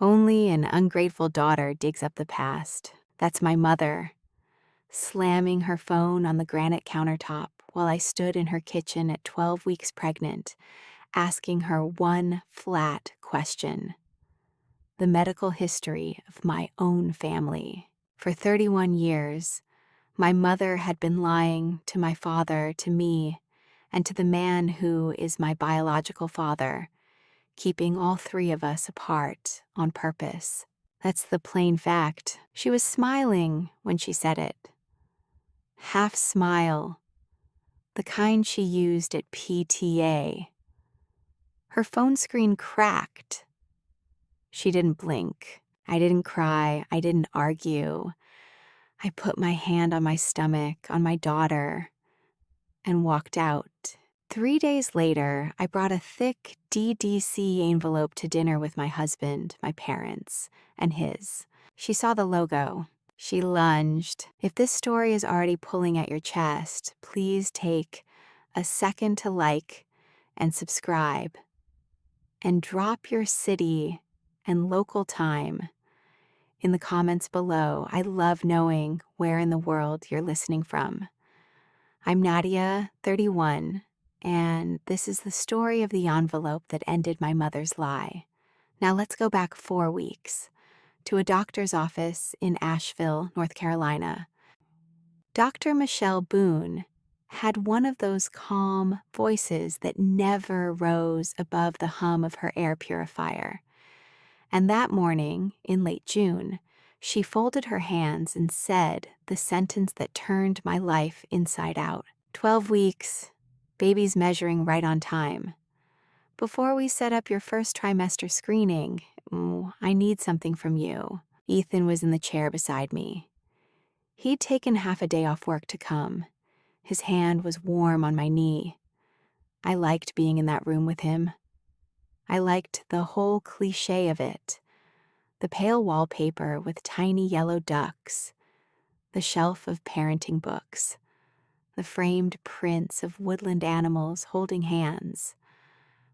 Only an ungrateful daughter digs up the past. That's my mother, slamming her phone on the granite countertop while I stood in her kitchen at 12 weeks pregnant, asking her one flat question: the medical history of my own family. For 31 years, my mother had been lying to my father, to me, and to the man who is my biological father, keeping all three of us apart on purpose. That's the plain fact. She was smiling when she said it. Half smile, the kind she used at PTA. Her phone screen cracked. She didn't blink. I didn't cry. I didn't argue. I put my hand on my stomach, on my daughter, and walked out. 3 days later, I brought a thick DDC envelope to dinner with my husband, my parents, and his. She saw the logo. She lunged. If this story is already pulling at your chest, please take a second to like and subscribe. And drop your city and local time in the comments below. I love knowing where in the world you're listening from. I'm Nadia, 31, and this is the story of the envelope that ended my mother's lie. Now let's go back 4 weeks to a doctor's office in Asheville, North Carolina. Dr. Michelle Boone had one of those calm voices that never rose above the hum of her air purifier. And that morning, in late June, she folded her hands and said the sentence that turned my life inside out. 12 weeks, baby's measuring right on time. Before we set up your first trimester screening, I need something from you. Ethan was in the chair beside me. He'd taken half a day off work to come. His hand was warm on my knee. I liked being in that room with him. I liked the whole cliché of it. The pale wallpaper with tiny yellow ducks, the shelf of parenting books, the framed prints of woodland animals holding hands.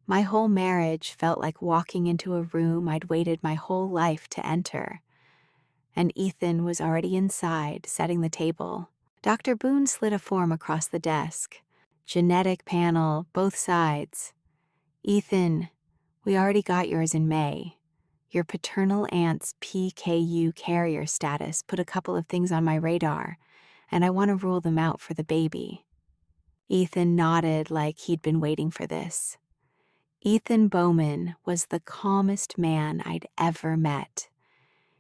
My whole marriage felt like walking into a room I'd waited my whole life to enter. And Ethan was already inside, setting the table. Dr. Boone slid a form across the desk. Genetic panel, both sides. Ethan, we already got yours in May. Your paternal aunt's PKU carrier status put a couple of things on my radar, and I want to rule them out for the baby. Ethan nodded like he'd been waiting for this. Ethan Bowman was the calmest man I'd ever met.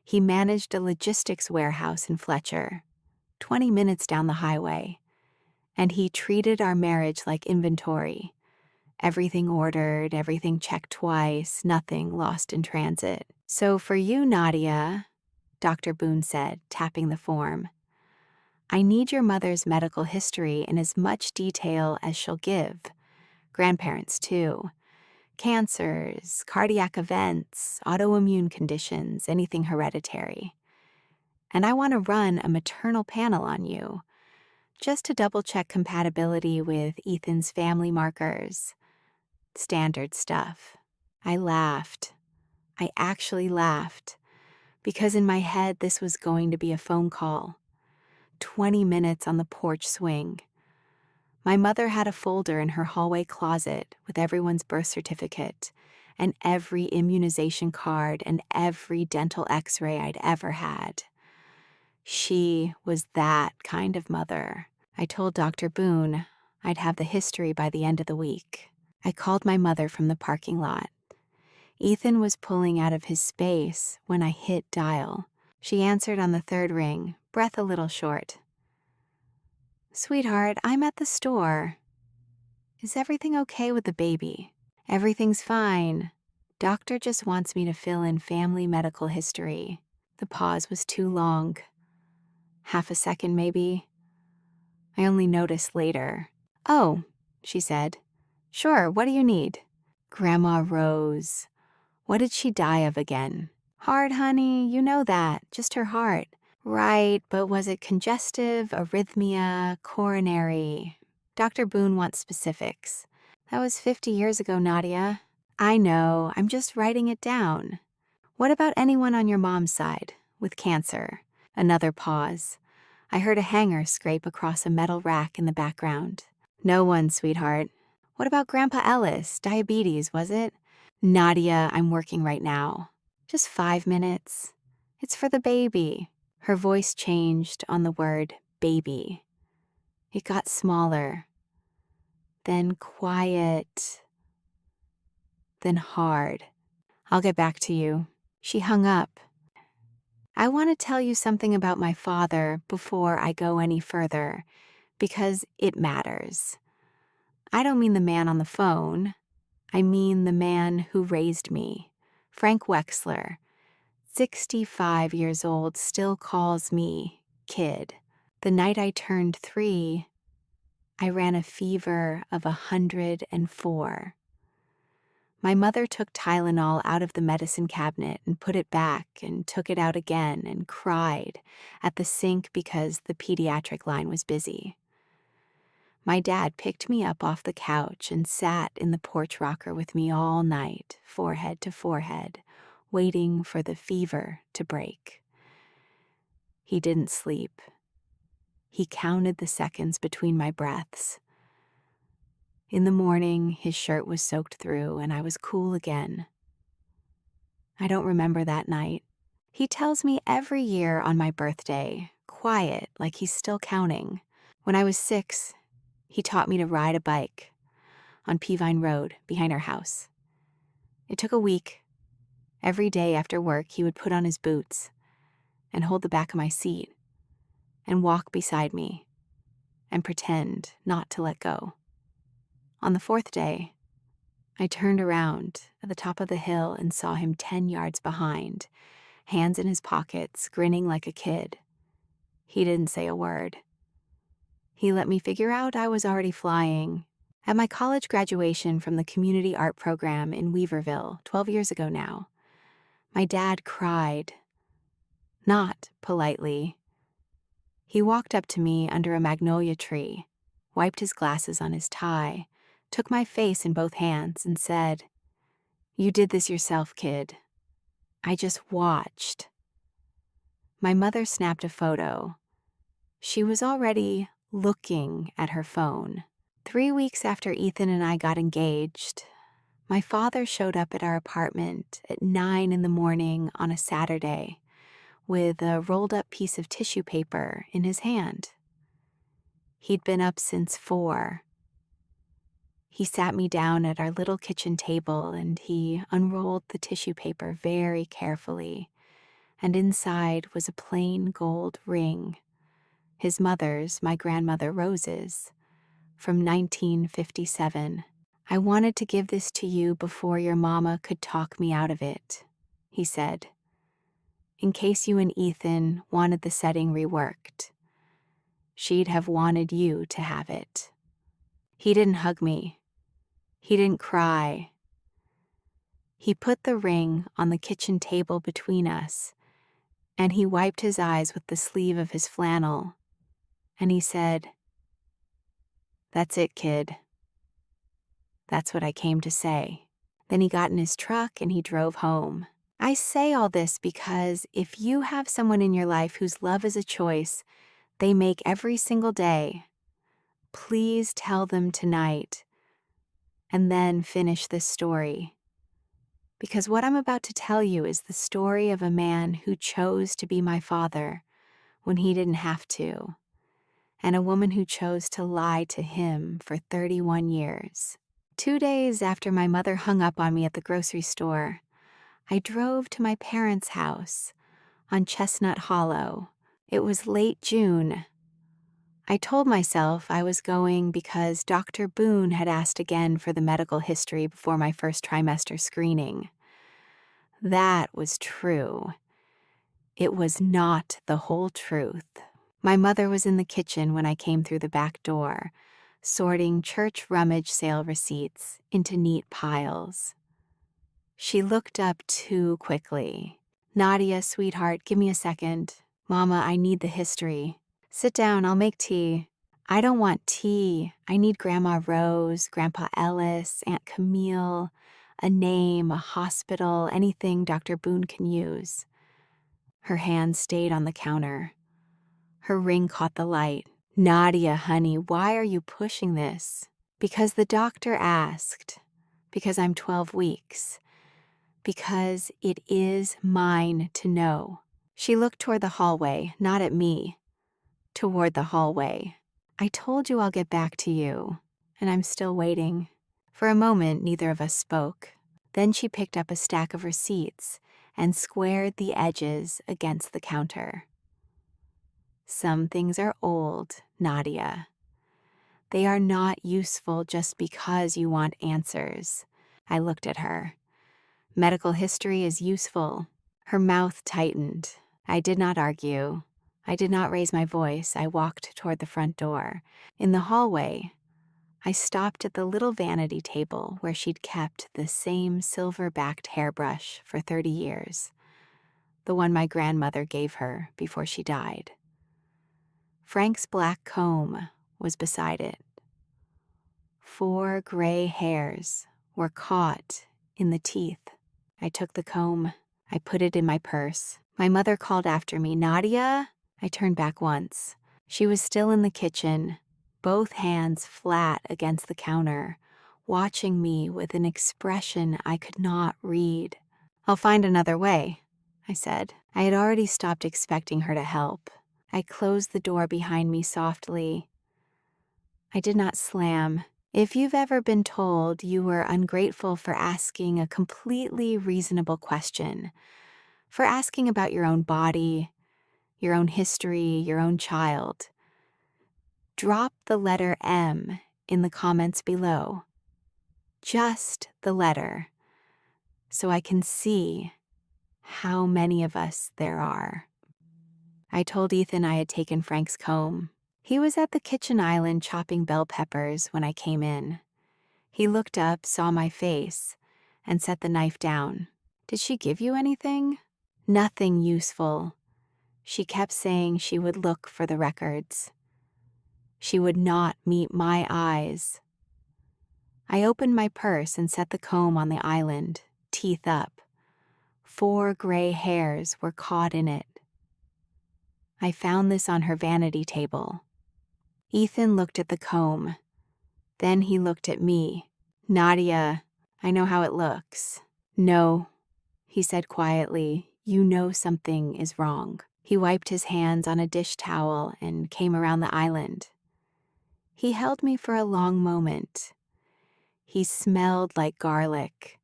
He managed a logistics warehouse in Fletcher, 20 minutes down the highway, and he treated our marriage like inventory. Everything ordered, everything checked twice, nothing lost in transit. So for you, Nadia, Dr. Boone said, tapping the form, I need your mother's medical history in as much detail as she'll give. Grandparents, too. Cancers, cardiac events, autoimmune conditions, anything hereditary. And I want to run a maternal panel on you, just to double-check compatibility with Ethan's family markers. Standard stuff. I laughed. I actually laughed, because in my head this was going to be a phone call. 20 minutes on the porch swing. My mother had a folder in her hallway closet with everyone's birth certificate and every immunization card and every dental x-ray I'd ever had. She was that kind of mother. I told Dr. Boone I'd have the history by the end of the week. I called my mother from the parking lot. Ethan was pulling out of his space when I hit dial. She answered on the third ring, breath a little short. Sweetheart, I'm at the store. Is everything okay with the baby? Everything's fine. Doctor just wants me to fill in family medical history. The pause was too long. Half a second, maybe. I only noticed later. Oh, she said. Sure, what do you need? Grandma Rose. What did she die of again? Heart, honey, you know that. Just her heart. Right, but was it congestive, arrhythmia, coronary? Dr. Boone wants specifics. That was 50 years ago, Nadia. I know, I'm just writing it down. What about anyone on your mom's side with cancer? Another pause. I heard a hanger scrape across a metal rack in the background. No one, sweetheart. What about Grandpa Ellis? Diabetes, was it? Nadia, I'm working right now. Just 5 minutes. It's for the baby. Her voice changed on the word baby. It got smaller, then quiet, then hard. I'll get back to you. She hung up. I want to tell you something about my father before I go any further, because it matters. I don't mean the man on the phone. I mean the man who raised me. Frank Wexler, 65 years old, still calls me kid. The night I turned 3, I ran a fever of 104. My mother took Tylenol out of the medicine cabinet and put it back and took it out again and cried at the sink because the pediatric line was busy. My dad picked me up off the couch and sat in the porch rocker with me all night, forehead to forehead, waiting for the fever to break. He didn't sleep. He counted the seconds between my breaths. In the morning, his shirt was soaked through and I was cool again. I don't remember that night. He tells me every year on my birthday, quiet, like he's still counting. When I was 6, he taught me to ride a bike on Peavine Road behind our house. It took a week. Every day after work, he would put on his boots and hold the back of my seat and walk beside me and pretend not to let go. On the 4th day, I turned around at the top of the hill and saw him 10 yards behind, hands in his pockets, grinning like a kid. He didn't say a word. He let me figure out I was already flying. At my college graduation from the community art program in Weaverville, 12 years ago now, my dad cried. Not politely. He walked up to me under a magnolia tree, wiped his glasses on his tie, took my face in both hands and said, "You did this yourself, kid. I just watched." My mother snapped a photo. She was already looking at her phone. 3 weeks after Ethan and I got engaged, my father showed up at our apartment at 9 in the morning on a Saturday with a rolled up piece of tissue paper in his hand. He'd been up since 4. He sat me down at our little kitchen table and he unrolled the tissue paper very carefully, and inside was a plain gold ring, his mother's, my grandmother Rose's, from 1957. "I wanted to give this to you before your mama could talk me out of it," he said, "in case you and Ethan wanted the setting reworked. She'd have wanted you to have it." He didn't hug me. He didn't cry. He put the ring on the kitchen table between us, and he wiped his eyes with the sleeve of his flannel, and he said, "That's it, kid. That's what I came to say." Then he got in his truck and he drove home. I say all this because if you have someone in your life whose love is a choice they make every single day, please tell them tonight and then finish this story. Because what I'm about to tell you is the story of a man who chose to be my father when he didn't have to, and a woman who chose to lie to him for 31 years. 2 days after my mother hung up on me at the grocery store, I drove to my parents' house on Chestnut Hollow. It was late June. I told myself I was going because Dr. Boone had asked again for the medical history before my first trimester screening. That was true. It was not the whole truth. My mother was in the kitchen when I came through the back door, sorting church rummage sale receipts into neat piles. She looked up too quickly. "Nadia, sweetheart, give me a second. Mama, I need the history." "Sit down, I'll make tea." "I don't want tea. I need Grandma Rose, Grandpa Ellis, Aunt Camille. a name, a hospital, anything Dr. Boone can use. Her hand stayed on the counter. Her ring caught the light. "Nadia, honey, why are you pushing this?" "Because the doctor asked. Because I'm 12 weeks. Because it is mine to know." She looked toward the hallway, not at me. Toward the hallway. "I told you I'll get back to you, and I'm still waiting." For a moment, neither of us spoke. Then she picked up a stack of receipts and squared the edges against the counter. "Some things are old, Nadia. They are not useful just because you want answers." I looked at her. "Medical history is useful." Her mouth tightened. I did not argue. I did not raise my voice. I walked toward the front door. In the hallway, I stopped at the little vanity table where she'd kept the same silver-backed hairbrush for 30 years, the one my grandmother gave her before she died. Frank's black comb was beside it. 4 gray hairs were caught in the teeth. I took the comb. I put it in my purse. My mother called after me, "Nadia?" I turned back once. She was still in the kitchen, both hands flat against the counter, watching me with an expression I could not read. "I'll find another way," I said. I had already stopped expecting her to help. I closed the door behind me softly. I did not slam. If you've ever been told you were ungrateful for asking a completely reasonable question, for asking about your own body, your own history, your own child, drop the letter M in the comments below. Just the letter, so I can see how many of us there are. I told Ethan I had taken Frank's comb. He was at the kitchen island chopping bell peppers when I came in. He looked up, saw my face, and set the knife down. "Did she give you anything?" "Nothing useful. She kept saying she would look for the records. She would not meet my eyes." I opened my purse and set the comb on the island, teeth up. 4 gray hairs were caught in it. I found this on her vanity table. Ethan looked at the comb. Then he looked at me. "Nadia, I know how it looks." "No," he said quietly, "you know something is wrong." He wiped his hands on a dish towel and came around the island. He held me for a long moment. He smelled like garlic,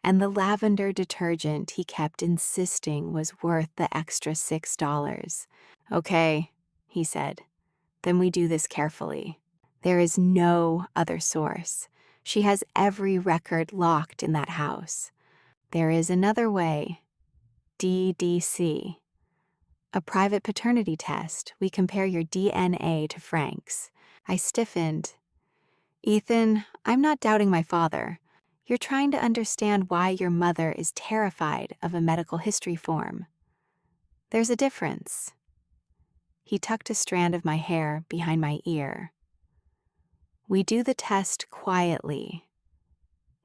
and the lavender detergent he kept insisting was worth the extra $6. "Okay," he said, "then we do this carefully. There is no other source. She has every record locked in that house. There is another way. DDC. A private paternity test. We compare your DNA to Frank's." I stiffened. "Ethan, I'm not doubting my father. You're trying to understand why your mother is terrified of a medical history form. There's a difference." He tucked a strand of my hair behind my ear. "We do the test quietly.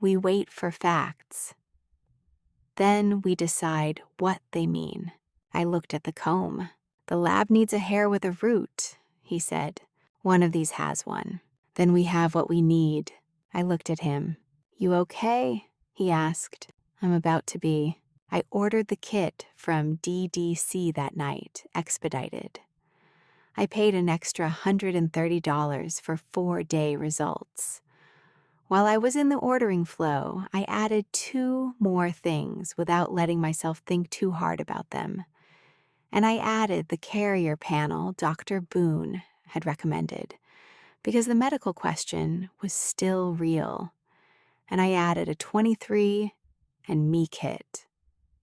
We wait for facts. Then we decide what they mean." I looked at the comb. "The lab needs a hair with a root," he said. "One of these has one. Then we have what we need." I looked at him. "You okay?" he asked. "I'm about to be." I ordered the kit from DDC that night, expedited. I paid an extra $130 for 4-day results. While I was in the ordering flow, I added 2 more things without letting myself think too hard about them. And I added the carrier panel Dr. Boone had recommended, because the medical question was still real. And I added a 23 and me kit,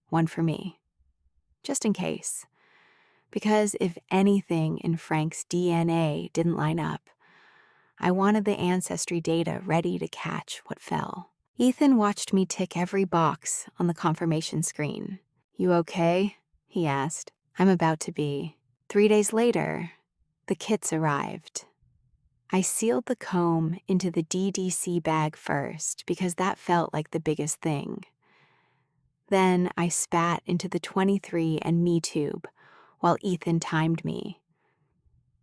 one for me, just in case. Because if anything in Frank's DNA didn't line up, I wanted the ancestry data ready to catch what fell. Ethan watched me tick every box on the confirmation screen. "You okay?" he asked. "I'm about to be." 3 days later, the kits arrived. I sealed the comb into the DDC bag first because that felt like the biggest thing. Then I spat into the 23andMe tube while Ethan timed me.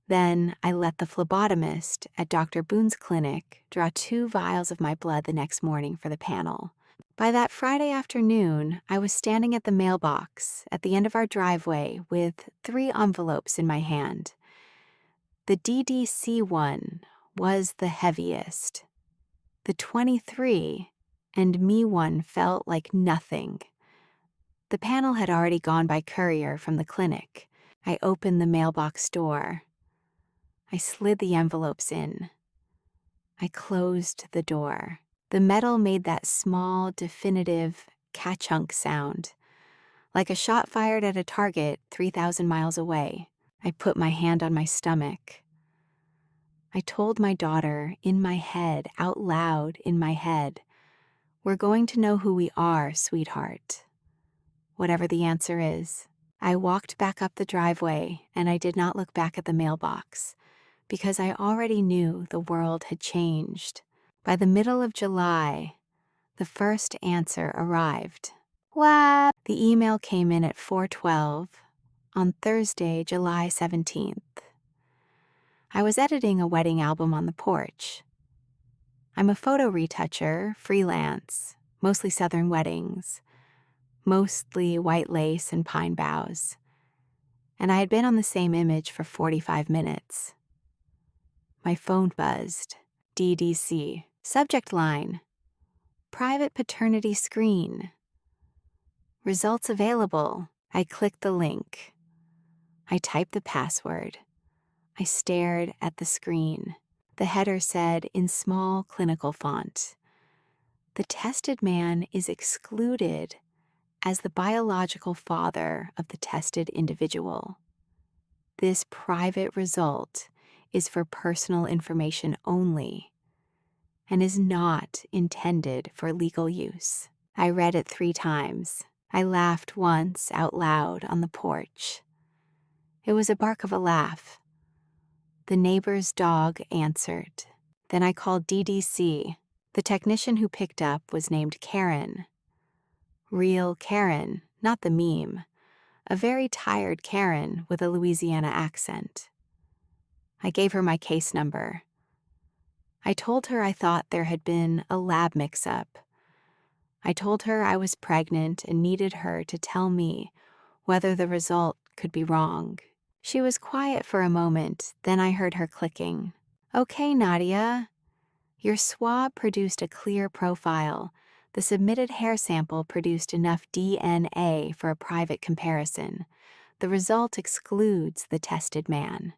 Then I let the phlebotomist at Dr. Boone's clinic draw 2 vials of my blood the next morning for the panel. By that Friday afternoon, I was standing at the mailbox at the end of our driveway with 3 envelopes in my hand. The DDC one was the heaviest. The 23 and me one felt like nothing. The panel had already gone by courier from the clinic. I opened the mailbox door. I slid the envelopes in. I closed the door. The metal made that small, definitive ka-chunk sound, like a shot fired at a target 3,000 miles away. I put my hand on my stomach. I told my daughter in my head, out loud in my head, "We're going to know who we are, sweetheart. Whatever the answer is." I walked back up the driveway and I did not look back at the mailbox because I already knew the world had changed. By the middle of July, the first answer arrived. What? The email came in at 4:12 on Thursday, July 17th. I was editing a wedding album on the porch. I'm a photo retoucher, freelance, mostly Southern weddings, mostly white lace and pine boughs. And I had been on the same image for 45 minutes. My phone buzzed. DDC. Subject line: private paternity screen. Results available. I clicked the link. I typed the password. I stared at the screen. The header said in small clinical font, "The tested man is excluded as the biological father of the tested individual. This private result is for personal information only and is not intended for legal use." I read it 3 times. I laughed once out loud on the porch. It was a bark of a laugh. The neighbor's dog answered. Then I called DDC. The technician who picked up was named Karen. Real Karen, not the meme. A very tired Karen with a Louisiana accent. I gave her my case number. I told her I thought there had been a lab mix-up. I told her I was pregnant and needed her to tell me whether the result could be wrong. She was quiet for a moment, then I heard her clicking. "Okay, Nadia. Your swab produced a clear profile. The submitted hair sample produced enough DNA for a private comparison. The result excludes the tested man."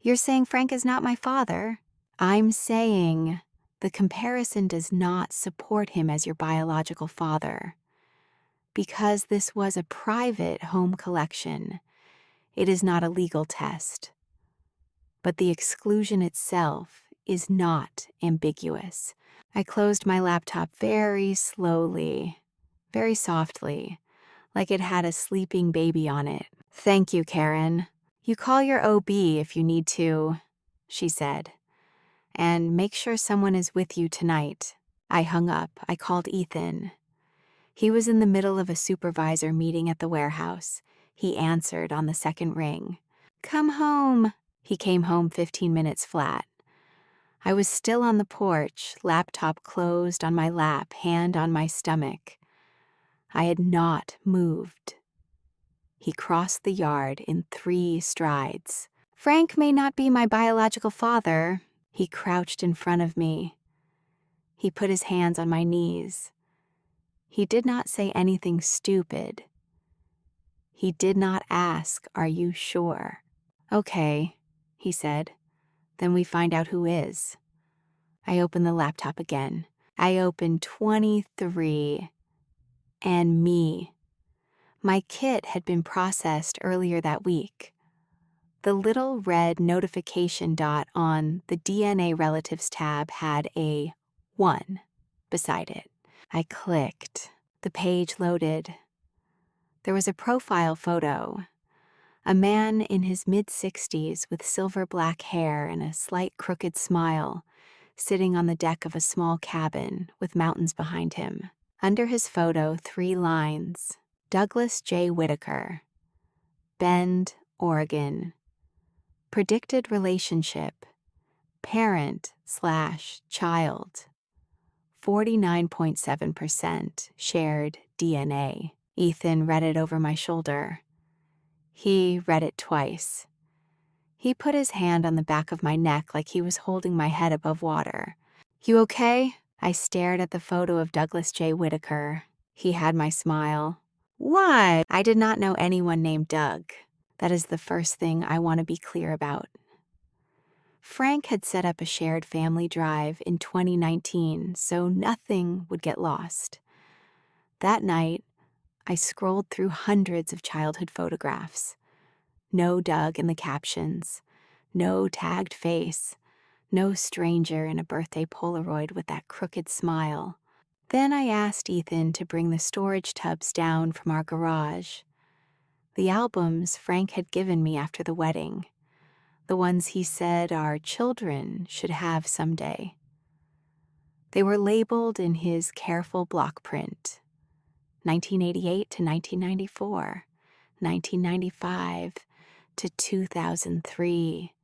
"You're saying Frank is not my father?" "I'm saying the comparison does not support him as your biological father. Because this was a private home collection, it is not a legal test. But the exclusion itself is not ambiguous." I closed my laptop very slowly, very softly, like it had a sleeping baby on it. "Thank you, Karen. You call your OB if you need to," she said. "And make sure someone is with you tonight." I hung up. I called Ethan. He was in the middle of a supervisor meeting at the warehouse. He answered on the second ring. "Come home." He came home 15 minutes flat. I was still on the porch, laptop closed on my lap, hand on my stomach. I had not moved. He crossed the yard in 3 strides. "Frank may not be my biological father." He crouched in front of me. He put his hands on my knees. He did not say anything stupid. He did not ask, "Are you sure?" "Okay," he said. "Then we find out who is." I opened the laptop again. I opened 23 and me. My kit had been processed earlier that week. The little red notification dot on the DNA Relatives tab had a 1 beside it. I clicked. The page loaded. There was a profile photo. A man in his mid-60s with silver black hair and a slight crooked smile, sitting on the deck of a small cabin with mountains behind him. Under his photo, 3 lines: Douglas J. Whitaker, Bend, Oregon. Predicted relationship, parent/child. 49.7% shared DNA. Ethan read it over my shoulder. He read it twice. He put his hand on the back of my neck like he was holding my head above water. "You okay?" I stared at the photo of Douglas J. Whitaker. He had my smile. "Why?" I did not know anyone named Doug. That is the first thing I want to be clear about. Frank had set up a shared family drive in 2019 so nothing would get lost. That night, I scrolled through hundreds of childhood photographs. No Doug in the captions, no tagged face, no stranger in a birthday Polaroid with that crooked smile. Then I asked Ethan to bring the storage tubs down from our garage. The albums Frank had given me after the wedding. The ones he said our children should have someday. They were labeled in his careful block print: 1988 to 1994, 1995 to 2003,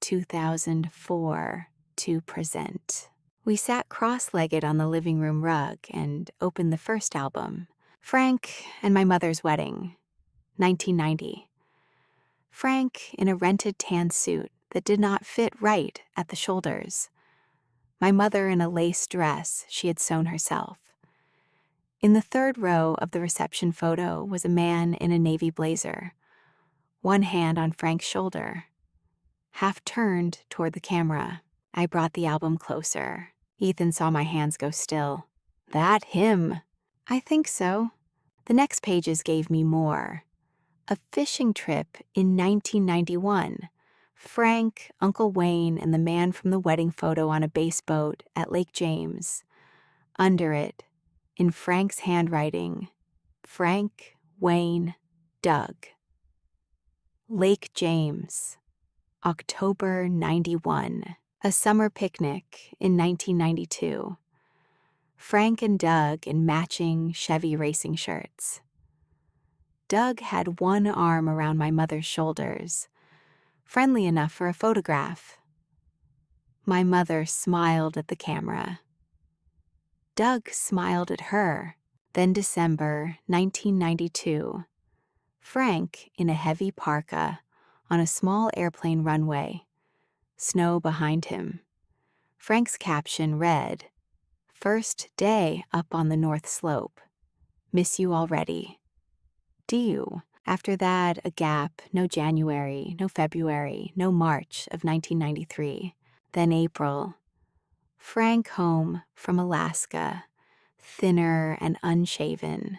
2004 to present. We sat cross-legged on the living room rug and opened the first album, Frank and My Mother's Wedding, 1990. Frank in a rented tan suit that did not fit right at the shoulders. My mother in a lace dress she had sewn herself. In the third row of the reception photo was a man in a navy blazer, one hand on Frank's shoulder, half turned toward the camera. I brought the album closer. Ethan saw my hands go still. "That him?" "I think so." The next pages gave me more. A fishing trip in 1991. Frank, Uncle Wayne, and the man from the wedding photo on a bass boat at Lake James. Under it, in Frank's handwriting, Frank, Wayne, Doug. Lake James, October 91. A summer picnic in 1992. Frank and Doug in matching Chevy racing shirts. Doug had one arm around my mother's shoulders, friendly enough for a photograph. My mother smiled at the camera. Doug smiled at her. Then December 1992. Frank in a heavy parka on a small airplane runway. Snow behind him. Frank's caption read, "First day up on the North Slope. Miss you already. Do you?" After that, a gap, no January, no February, no March of 1993. Then April. Frank home from Alaska, thinner and unshaven.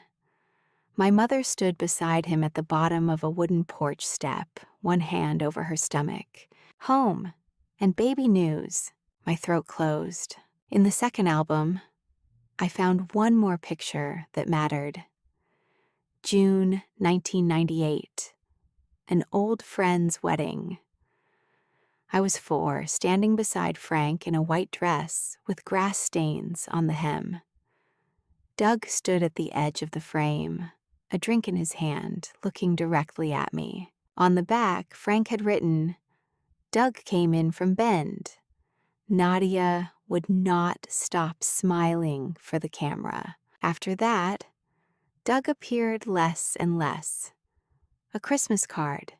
My mother stood beside him at the bottom of a wooden porch step, one hand over her stomach. Home and baby news. My throat closed. In the second album, I found one more picture that mattered. June 1998. An old friend's wedding. I was 4, standing beside Frank in a white dress with grass stains on the hem. Doug stood at the edge of the frame, a drink in his hand, looking directly at me. On the back, Frank had written, "Doug came in from Bend." Nadia would not stop smiling for the camera. After that, Doug appeared less and less. A Christmas card,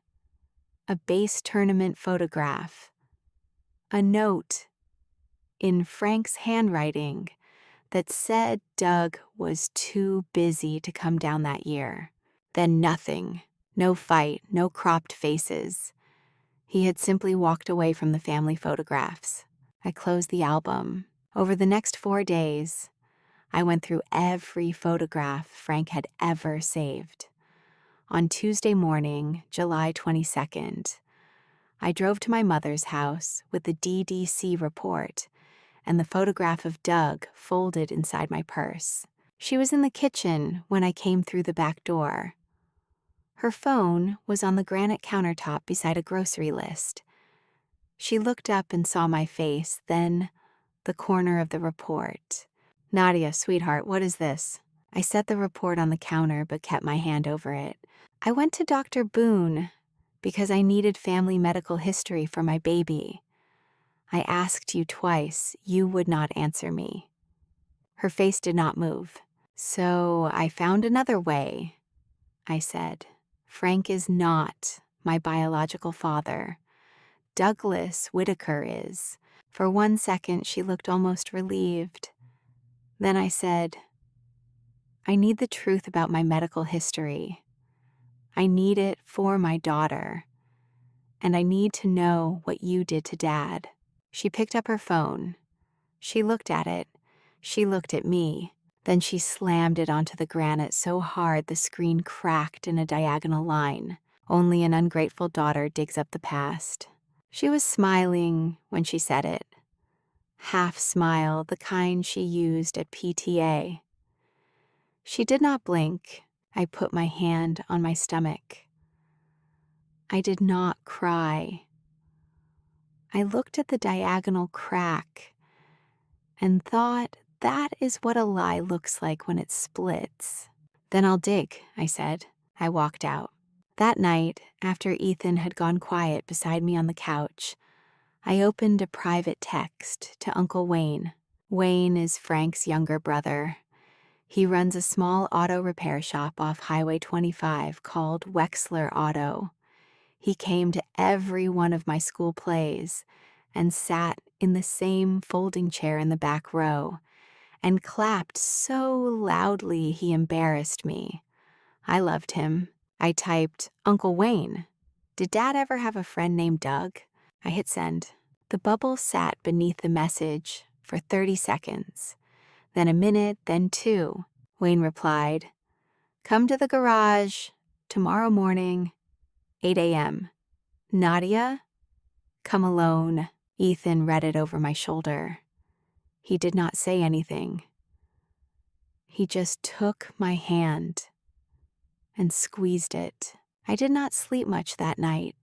a bass tournament photograph, a note in Frank's handwriting that said Doug was too busy to come down that year. Then nothing, no fight, no cropped faces. He had simply walked away from the family photographs. I closed the album. Over the next 4 days, I went through every photograph Frank had ever saved. On Tuesday morning, July 22nd, I drove to my mother's house with the DDC report and the photograph of Doug folded inside my purse. She was in the kitchen when I came through the back door. Her phone was on the granite countertop beside a grocery list. She looked up and saw my face, then the corner of the report. "Nadia, sweetheart, what is this?" I set the report on the counter but kept my hand over it. "I went to Dr. Boone because I needed family medical history for my baby. I asked you twice. You would not answer me." Her face did not move. "So I found another way," I said. "Frank is not my biological father. Douglas Whitaker is." For 1 second, she looked almost relieved. Then I said, "I need the truth about my medical history. I need it for my daughter. And I need to know what you did to Dad." She picked up her phone. She looked at it. She looked at me. Then she slammed it onto the granite so hard the screen cracked in a diagonal line. "Only an ungrateful daughter digs up the past." She was smiling when she said it. Half smile, the kind she used at PTA. She did not blink. I put my hand on my stomach. I did not cry. I looked at the diagonal crack and thought, that is what a lie looks like when it splits. "Then I'll dig," I said. I walked out. That night, after Ethan had gone quiet beside me on the couch, I opened a private text to Uncle Wayne. Wayne is Frank's younger brother. He runs a small auto repair shop off Highway 25 called Wexler Auto. He came to every one of my school plays and sat in the same folding chair in the back row and clapped so loudly he embarrassed me. I loved him. I typed, "Uncle Wayne, did Dad ever have a friend named Doug?" I hit send. The bubble sat beneath the message for 30 seconds, then a minute, then 2. Wayne replied, "Come to the garage tomorrow morning, 8 a.m. Nadia, come alone." Ethan read it over my shoulder. He did not say anything. He just took my hand and squeezed it. I did not sleep much that night.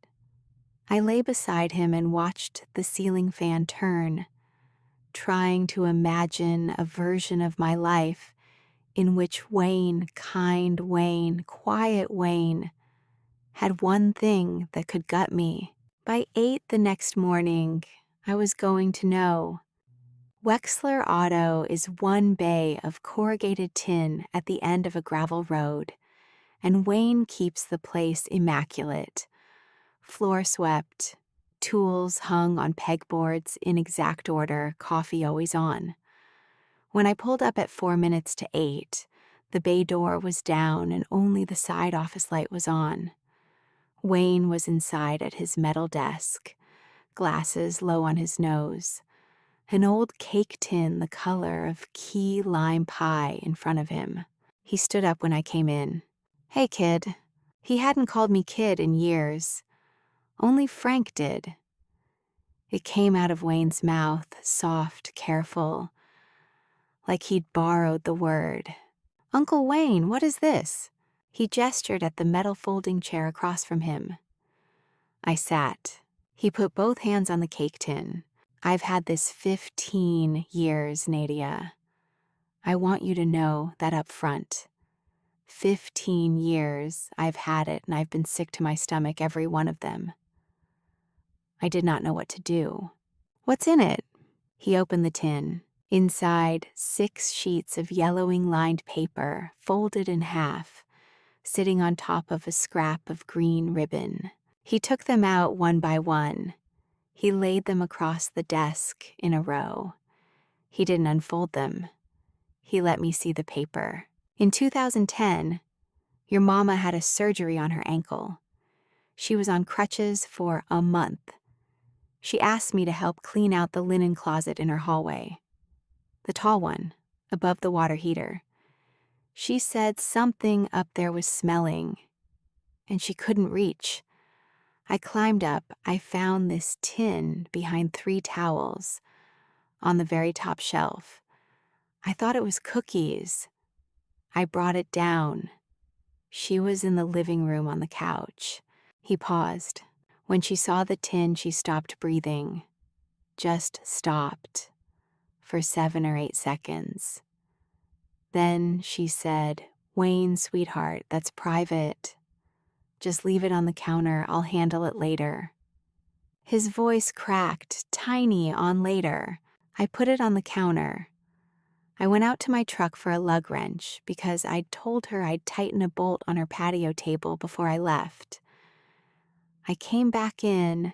I lay beside him and watched the ceiling fan turn, trying to imagine a version of my life in which Wayne, kind Wayne, quiet Wayne, had one thing that could gut me. By 8 the next morning, I was going to know. Wexler Auto is one bay of corrugated tin at the end of a gravel road, and Wayne keeps the place immaculate. Floor swept, tools hung on pegboards in exact order, coffee always on. When I pulled up at 4 minutes to 8, the bay door was down and only the side office light was on. Wayne was inside at his metal desk, glasses low on his nose, an old cake tin the color of key lime pie in front of him. He stood up when I came in. "Hey, kid." He hadn't called me kid in years. Only Frank did. It came out of Wayne's mouth, soft, careful, like he'd borrowed the word. "Uncle Wayne, what is this?" He gestured at the metal folding chair across from him. I sat. He put both hands on the cake tin. "I've had this 15 years, Nadia. I want you to know that up front. 15 years I've had it, and I've been sick to my stomach every one of them." I did not know what to do. "What's in it?" He opened the tin. Inside, 6 sheets of yellowing lined paper, folded in half, sitting on top of a scrap of green ribbon. He took them out one by one. He laid them across the desk in a row. He didn't unfold them. He let me see the paper. "In 2010, your mama had a surgery on her ankle. She was on crutches for a month. She asked me to help clean out the linen closet in her hallway. The tall one, above the water heater. She said something up there was smelling, and she couldn't reach. I climbed up. I found this tin behind 3 towels on the very top shelf. I thought it was cookies. I brought it down. She was in the living room on the couch. He paused. When she saw the tin, she stopped breathing. Just stopped for 7 or 8 seconds. Then she said, "Wayne, sweetheart, that's private. Just leave it on the counter. I'll handle it later." His voice cracked, tiny on later. I put it on the counter. I went out to my truck for a lug wrench because I'd told her I'd tighten a bolt on her patio table before I left. I came back in,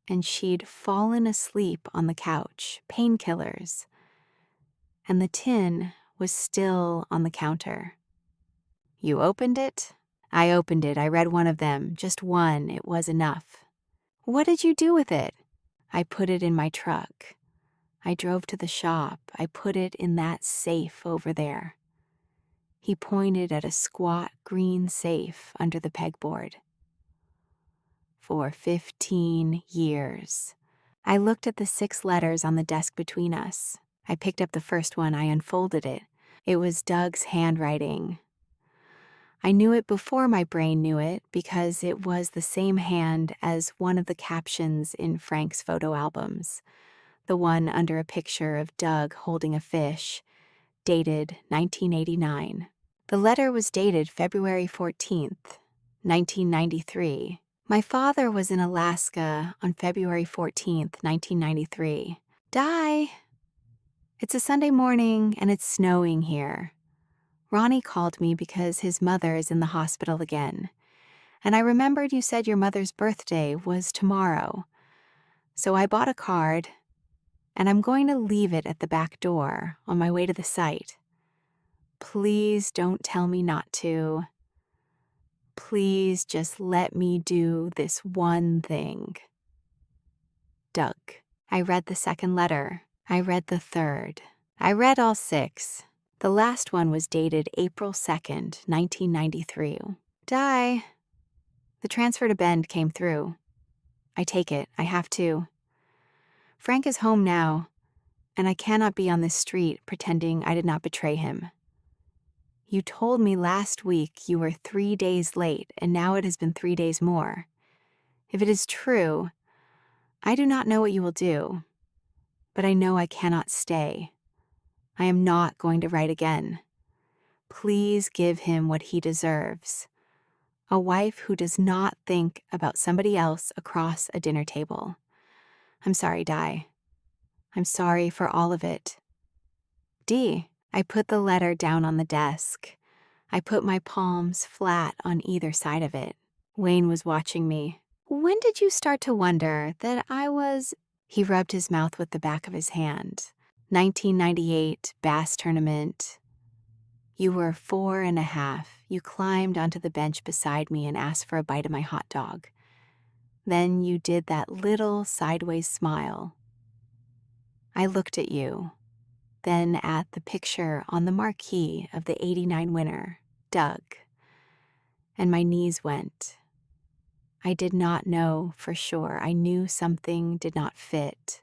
and she'd fallen asleep on the couch, painkillers, and the tin was still on the counter. "You opened it?" I opened it. I read one of them, just one. It was enough. "What did you do with it?" I put it in my truck. I drove to the shop. I put it in that safe over there. He pointed at a squat green safe under the pegboard. For 15 years. I looked at the 6 letters on the desk between us. I picked up the first one. I unfolded it. It was Doug's handwriting. I knew it before my brain knew it because it was the same hand as one of the captions in Frank's photo albums, the one under a picture of Doug holding a fish, dated 1989. The letter was dated February 14th, 1993. My father was in Alaska on February 14th, 1993. "Di, it's a Sunday morning and it's snowing here. Ronnie called me because his mother is in the hospital again. And I remembered you said your mother's birthday was tomorrow. So I bought a card, and I'm going to leave it at the back door on my way to the site. Please don't tell me not to. Please just let me do this one thing. Doug." I read the second letter. I read the third. I read all 6. The last one was dated April 2nd, 1993. "Di, the transfer to Bend came through. I take it. I have to. Frank is home now, and I cannot be on this street pretending I did not betray him. You told me last week you were 3 days late, and now it has been 3 days more. If it is true, I do not know what you will do, but I know I cannot stay. I am not going to write again. Please give him what he deserves. A wife who does not think about somebody else across a dinner table. I'm sorry, Di. I'm sorry for all of it. D." I put the letter down on the desk. I put my palms flat on either side of it. Wayne was watching me. "When did you start to wonder that I was—" He rubbed his mouth with the back of his hand. 1998 bass tournament. You were 4.5. You climbed onto the bench beside me and asked for a bite of my hot dog. Then you did that little sideways smile. I looked at you, then at the picture on the marquee of the '89 winner, Doug, and my knees went. I did not know for sure. I knew something did not fit,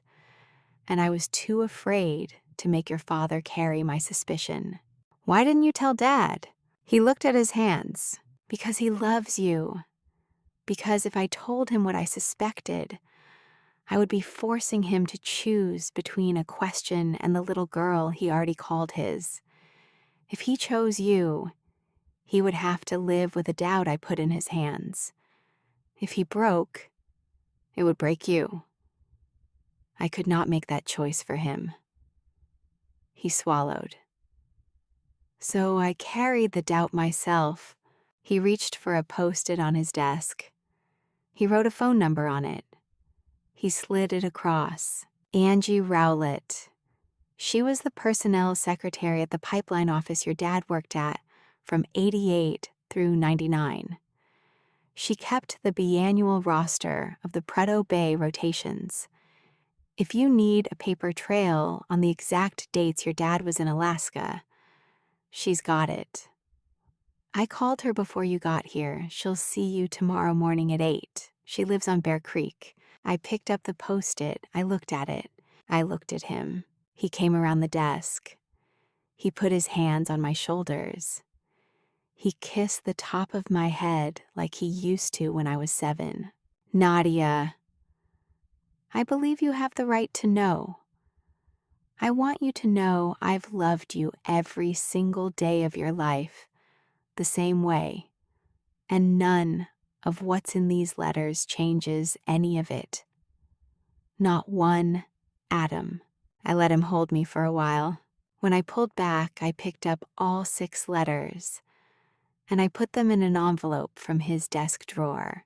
and I was too afraid to make your father carry my suspicion. Why didn't you tell Dad? He looked at his hands. Because he loves you. Because if I told him what I suspected, I would be forcing him to choose between a question and the little girl he already called his. If he chose you, he would have to live with a doubt I put in his hands. If he broke, it would break you. I could not make that choice for him." He swallowed. "So I carried the doubt myself." He reached for a Post-it on his desk. He wrote a phone number on it. He slid it across. Angie Rowlett. She was the personnel secretary at the pipeline office your dad worked at from '88 through '99. She kept the biannual roster of the Prudhoe Bay rotations. If you need a paper trail on the exact dates your dad was in Alaska, she's got it. I called her before you got here. She'll see you tomorrow morning at 8. She lives on Bear Creek. I picked up the Post-it. I looked at it. I looked at him. He came around the desk. He put his hands on my shoulders. He kissed the top of my head like he used to when I was 7. Nadia, I believe you have the right to know. I want you to know I've loved you every single day of your life the same way, and none of what's in these letters changes any of it. Not one atom. I let him hold me for a while. When I pulled back, I picked up all 6 letters, and I put them in an envelope from his desk drawer.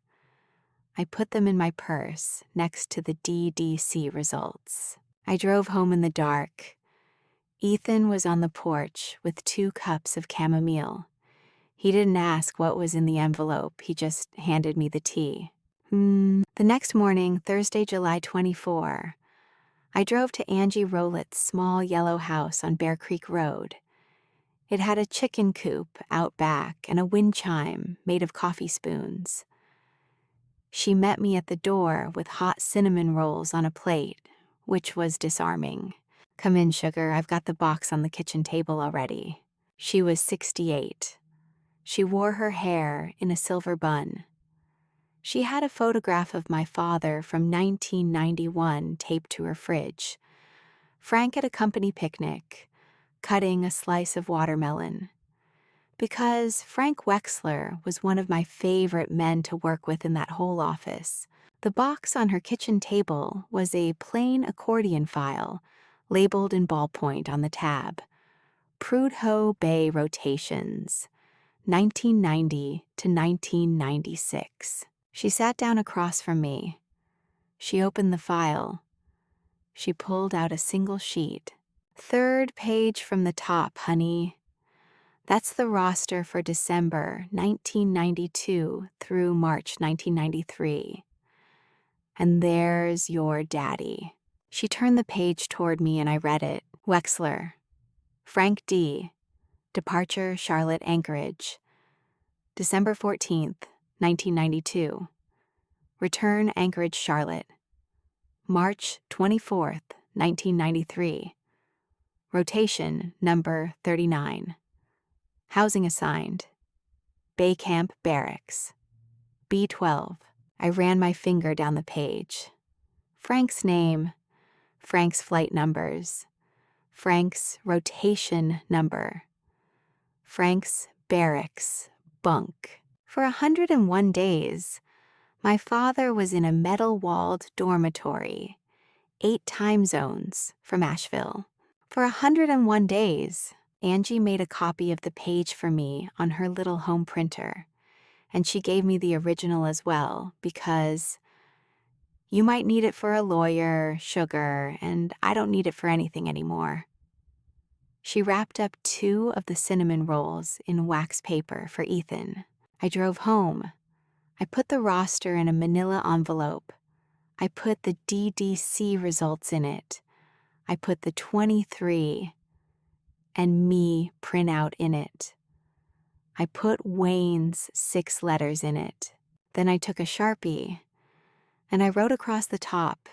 I put them in my purse next to the DDC results. I drove home in the dark. Ethan was on the porch with 2 cups of chamomile. He didn't ask what was in the envelope, he just handed me the tea. The next morning, Thursday, July 24, I drove to Angie Rowlett's small yellow house on Bear Creek Road. It had a chicken coop out back and a wind chime made of coffee spoons. She met me at the door with hot cinnamon rolls on a plate, which was disarming. Come in, sugar, I've got the box on the kitchen table already. She was 68. She wore her hair in a silver bun. She had a photograph of my father from 1991 taped to her fridge. Frank at a company picnic, cutting a slice of watermelon. Because Frank Wexler was one of my favorite men to work with in that whole office, the box on her kitchen table was a plain accordion file, labeled in ballpoint on the tab. Prudhoe Bay Rotations, 1990 to 1996. She sat down across from me. She opened the file. She pulled out a single sheet. 3rd page from the top, honey. That's the roster for December 1992 through March 1993. And there's your daddy. She turned the page toward me and I read it. Wexler. Frank D. Departure Charlotte Anchorage. December 14th, 1992. Return Anchorage Charlotte. March 24th, 1993. Rotation number 39. Housing assigned. Bay Camp Barracks. B12. I ran my finger down the page. Frank's name. Frank's flight numbers. Frank's rotation number. Frank's barracks bunk. For 101 days, my father was in a metal-walled dormitory, 8 time zones from Asheville. For 101 days, Angie made a copy of the page for me on her little home printer, and she gave me the original as well because you might need it for a lawyer, sugar, and I don't need it for anything anymore. She wrapped up 2 of the cinnamon rolls in wax paper for Ethan. I drove home. I put the roster in a manila envelope. I put the DDC results in it. I put the 23 and me printout in it. I put Wayne's 6 letters in it. Then I took a Sharpie and I wrote across the top,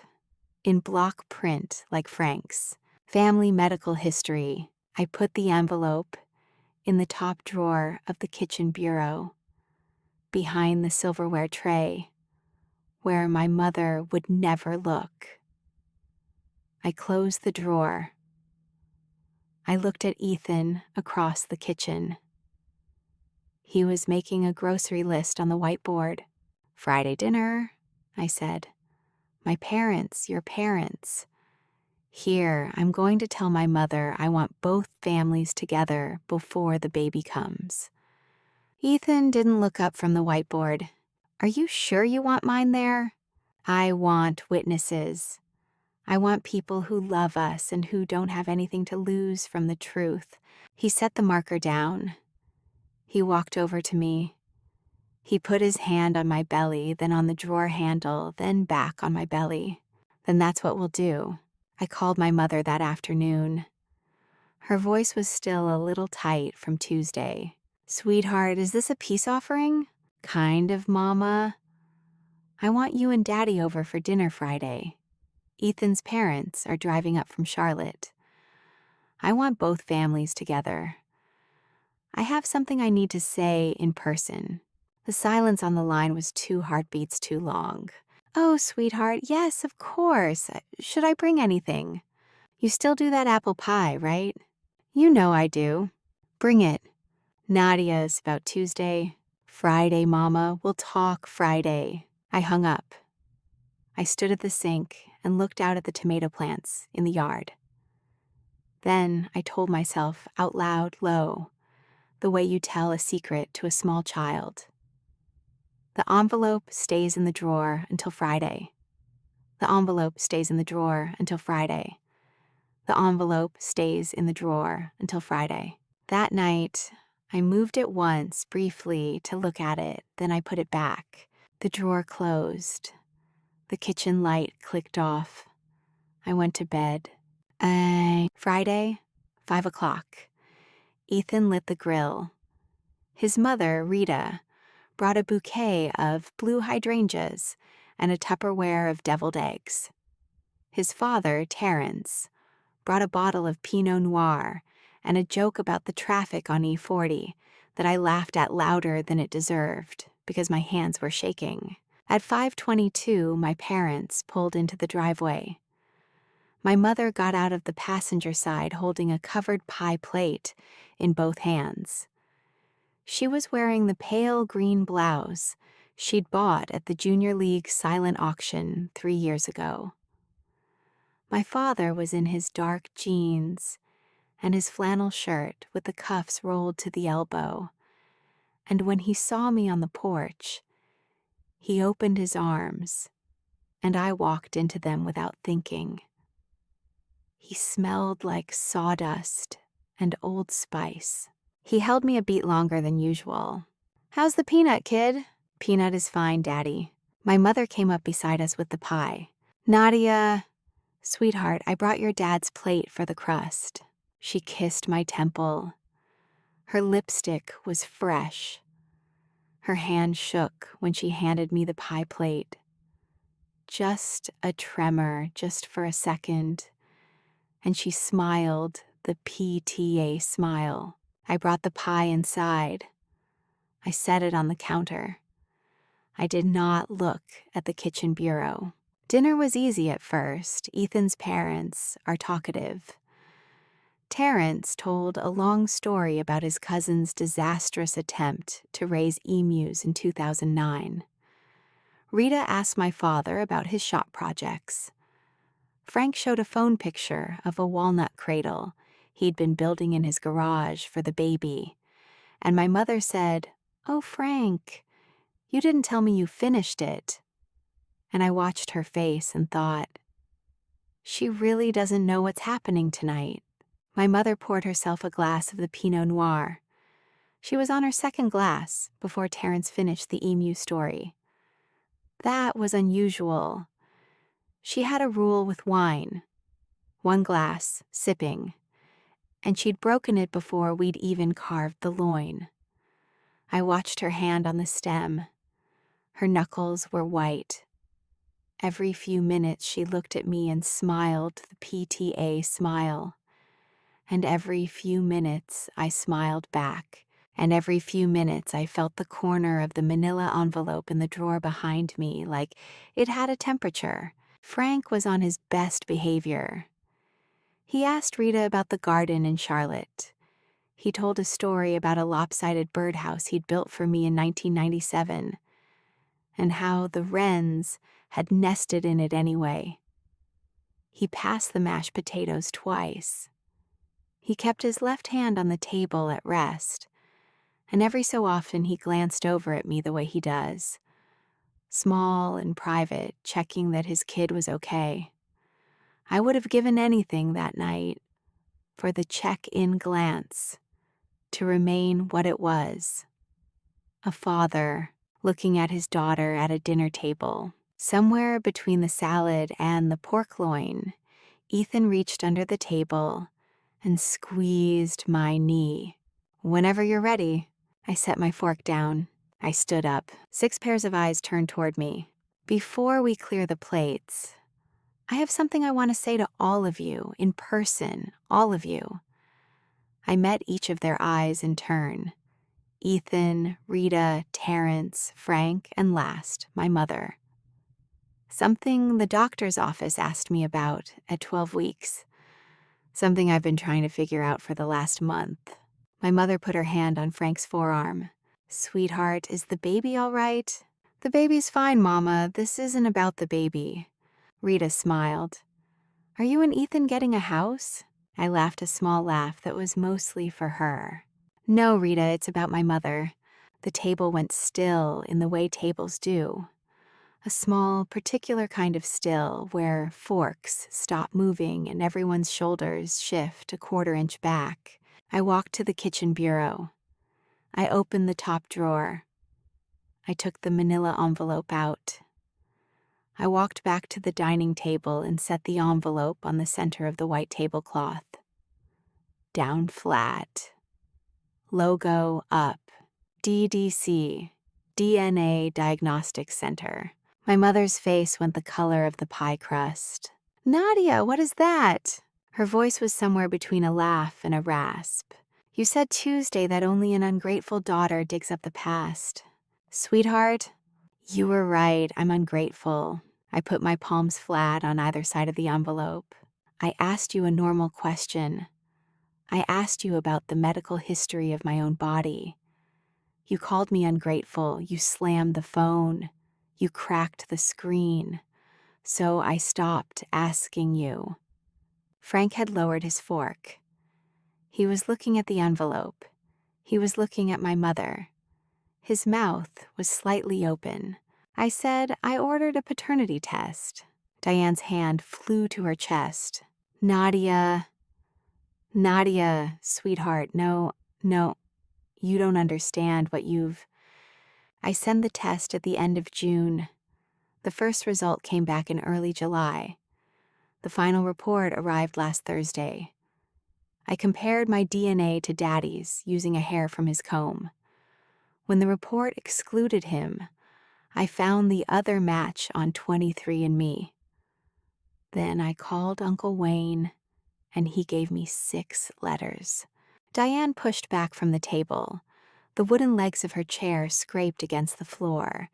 in block print like Frank's, family medical history. I put the envelope in the top drawer of the kitchen bureau, behind the silverware tray, where my mother would never look. I closed the drawer. I looked at Ethan across the kitchen. He was making a grocery list on the whiteboard. Friday dinner, I said. My parents, your parents. Here, I'm going to tell my mother I want both families together before the baby comes. Ethan didn't look up from the whiteboard. Are you sure you want mine there? I want witnesses. I want people who love us and who don't have anything to lose from the truth. He set the marker down. He walked over to me. He put his hand on my belly, then on the drawer handle, then back on my belly. Then that's what we'll do. I called my mother that afternoon. Her voice was still a little tight from Tuesday. Sweetheart, is this a peace offering? Kind of, Mama. I want you and Daddy over for dinner Friday. Ethan's parents are driving up from Charlotte. I want both families together. I have something I need to say in person. The silence on the line was 2 heartbeats too long. Oh, sweetheart, yes, of course. Should I bring anything? You still do that apple pie, right? You know I do. Bring it. Nadia's about Tuesday. Friday, Mama. We'll talk Friday. I hung up. I stood at the sink and looked out at the tomato plants in the yard. Then I told myself out loud, low, the way you tell a secret to a small child. The envelope stays in the drawer until Friday. The envelope stays in the drawer until Friday. The envelope stays in the drawer until Friday. That night, I moved it once, briefly, to look at it, then I put it back. The drawer closed. The kitchen light clicked off. I went to bed. Friday, 5 o'clock. Ethan lit the grill. His mother, Rita, brought a bouquet of blue hydrangeas and a Tupperware of deviled eggs. His father, Terence, brought a bottle of Pinot Noir and a joke about the traffic on E40 that I laughed at louder than it deserved because my hands were shaking. At 5:22, my parents pulled into the driveway. My mother got out of the passenger side holding a covered pie plate in both hands. She was wearing the pale green blouse she'd bought at the Junior League silent auction 3 years ago. My father was in his dark jeans and his flannel shirt with the cuffs rolled to the elbow, and when he saw me on the porch, he opened his arms, and I walked into them without thinking. He smelled like sawdust and Old Spice. He held me a beat longer than usual. "How's the peanut, kid?" "Peanut is fine, Daddy." My mother came up beside us with the pie. "Nadia, sweetheart, I brought your dad's plate for the crust." She kissed my temple. Her lipstick was fresh. Her hand shook when she handed me the pie plate. Just a tremor, just for a second. And she smiled, the PTA smile. I brought the pie inside. I set it on the counter. I did not look at the kitchen bureau. Dinner was easy at first. Ethan's parents are talkative. Terence told a long story about his cousin's disastrous attempt to raise emus in 2009. Rita asked my father about his shop projects. Frank showed a phone picture of a walnut cradle he'd been building in his garage for the baby, and my mother said, "Oh, Frank, you didn't tell me you finished it." And I watched her face and thought, she really doesn't know what's happening tonight. My mother poured herself a glass of the Pinot Noir. She was on her second glass before Terence finished the emu story. That was unusual. She had a rule with wine. 1 glass, sipping. And she'd broken it before we'd even carved the loin. I watched her hand on the stem. Her knuckles were white. Every few minutes she looked at me and smiled the PTA smile. And every few minutes I smiled back, and every few minutes I felt the corner of the manila envelope in the drawer behind me like it had a temperature. Frank was on his best behavior. He asked Rita about the garden in Charlotte. He told a story about a lopsided birdhouse he'd built for me in 1997, and how the wrens had nested in it anyway. He passed the mashed potatoes twice. He kept his left hand on the table at rest, and every so often he glanced over at me the way he does, small and private, checking that his kid was okay. I would have given anything that night for the check-in glance to remain what it was, a father looking at his daughter at a dinner table. Somewhere between the salad and the pork loin, Ethan reached under the table and squeezed my knee. "Whenever you're ready." I set my fork down. I stood up. 6 pairs of eyes turned toward me. "Before we clear the plates, I have something I want to say to all of you, in person, all of you. I met each of their eyes in turn: Ethan, Rita, Terrence, Frank, and last, my mother. Something the doctor's office asked me about at 12 weeks. Something I've been trying to figure out for the last month. My mother put her hand on Frank's forearm. "Sweetheart, is the baby all right?" "The baby's fine, Mama. This isn't about the baby." Rita smiled. "Are you and Ethan getting a house?" I laughed a small laugh that was mostly for her. "No, Rita, it's about my mother." The table went still in the way tables do. A small, particular kind of still where forks stop moving and everyone's shoulders shift a quarter-inch back. I walked to the kitchen bureau. I opened the top drawer. I took the manila envelope out. I walked back to the dining table and set the envelope on the center of the white tablecloth. Down flat. Logo up. DDC, DNA Diagnostic Center. My mother's face went the color of the pie crust. "Nadia, what is that?" Her voice was somewhere between a laugh and a rasp. "You said Tuesday that only an ungrateful daughter digs up the past." "Sweetheart, you were right. I'm ungrateful." I put my palms flat on either side of the envelope. "I asked you a normal question. I asked you about the medical history of my own body. You called me ungrateful. You slammed the phone. You cracked the screen. So I stopped asking you." Frank had lowered his fork. He was looking at the envelope. He was looking at my mother. His mouth was slightly open. I said I ordered a paternity test. Diane's hand flew to her chest. Nadia, sweetheart, no, you don't understand what you've... I sent the test at the end of June. The first result came back in early July. The final report arrived last Thursday. I compared my DNA to Daddy's using a hair from his comb. When the report excluded him, I found the other match on 23andMe. Then I called Uncle Wayne, and he gave me 6 letters. Diane pushed back from the table. The wooden legs of her chair scraped against the floor.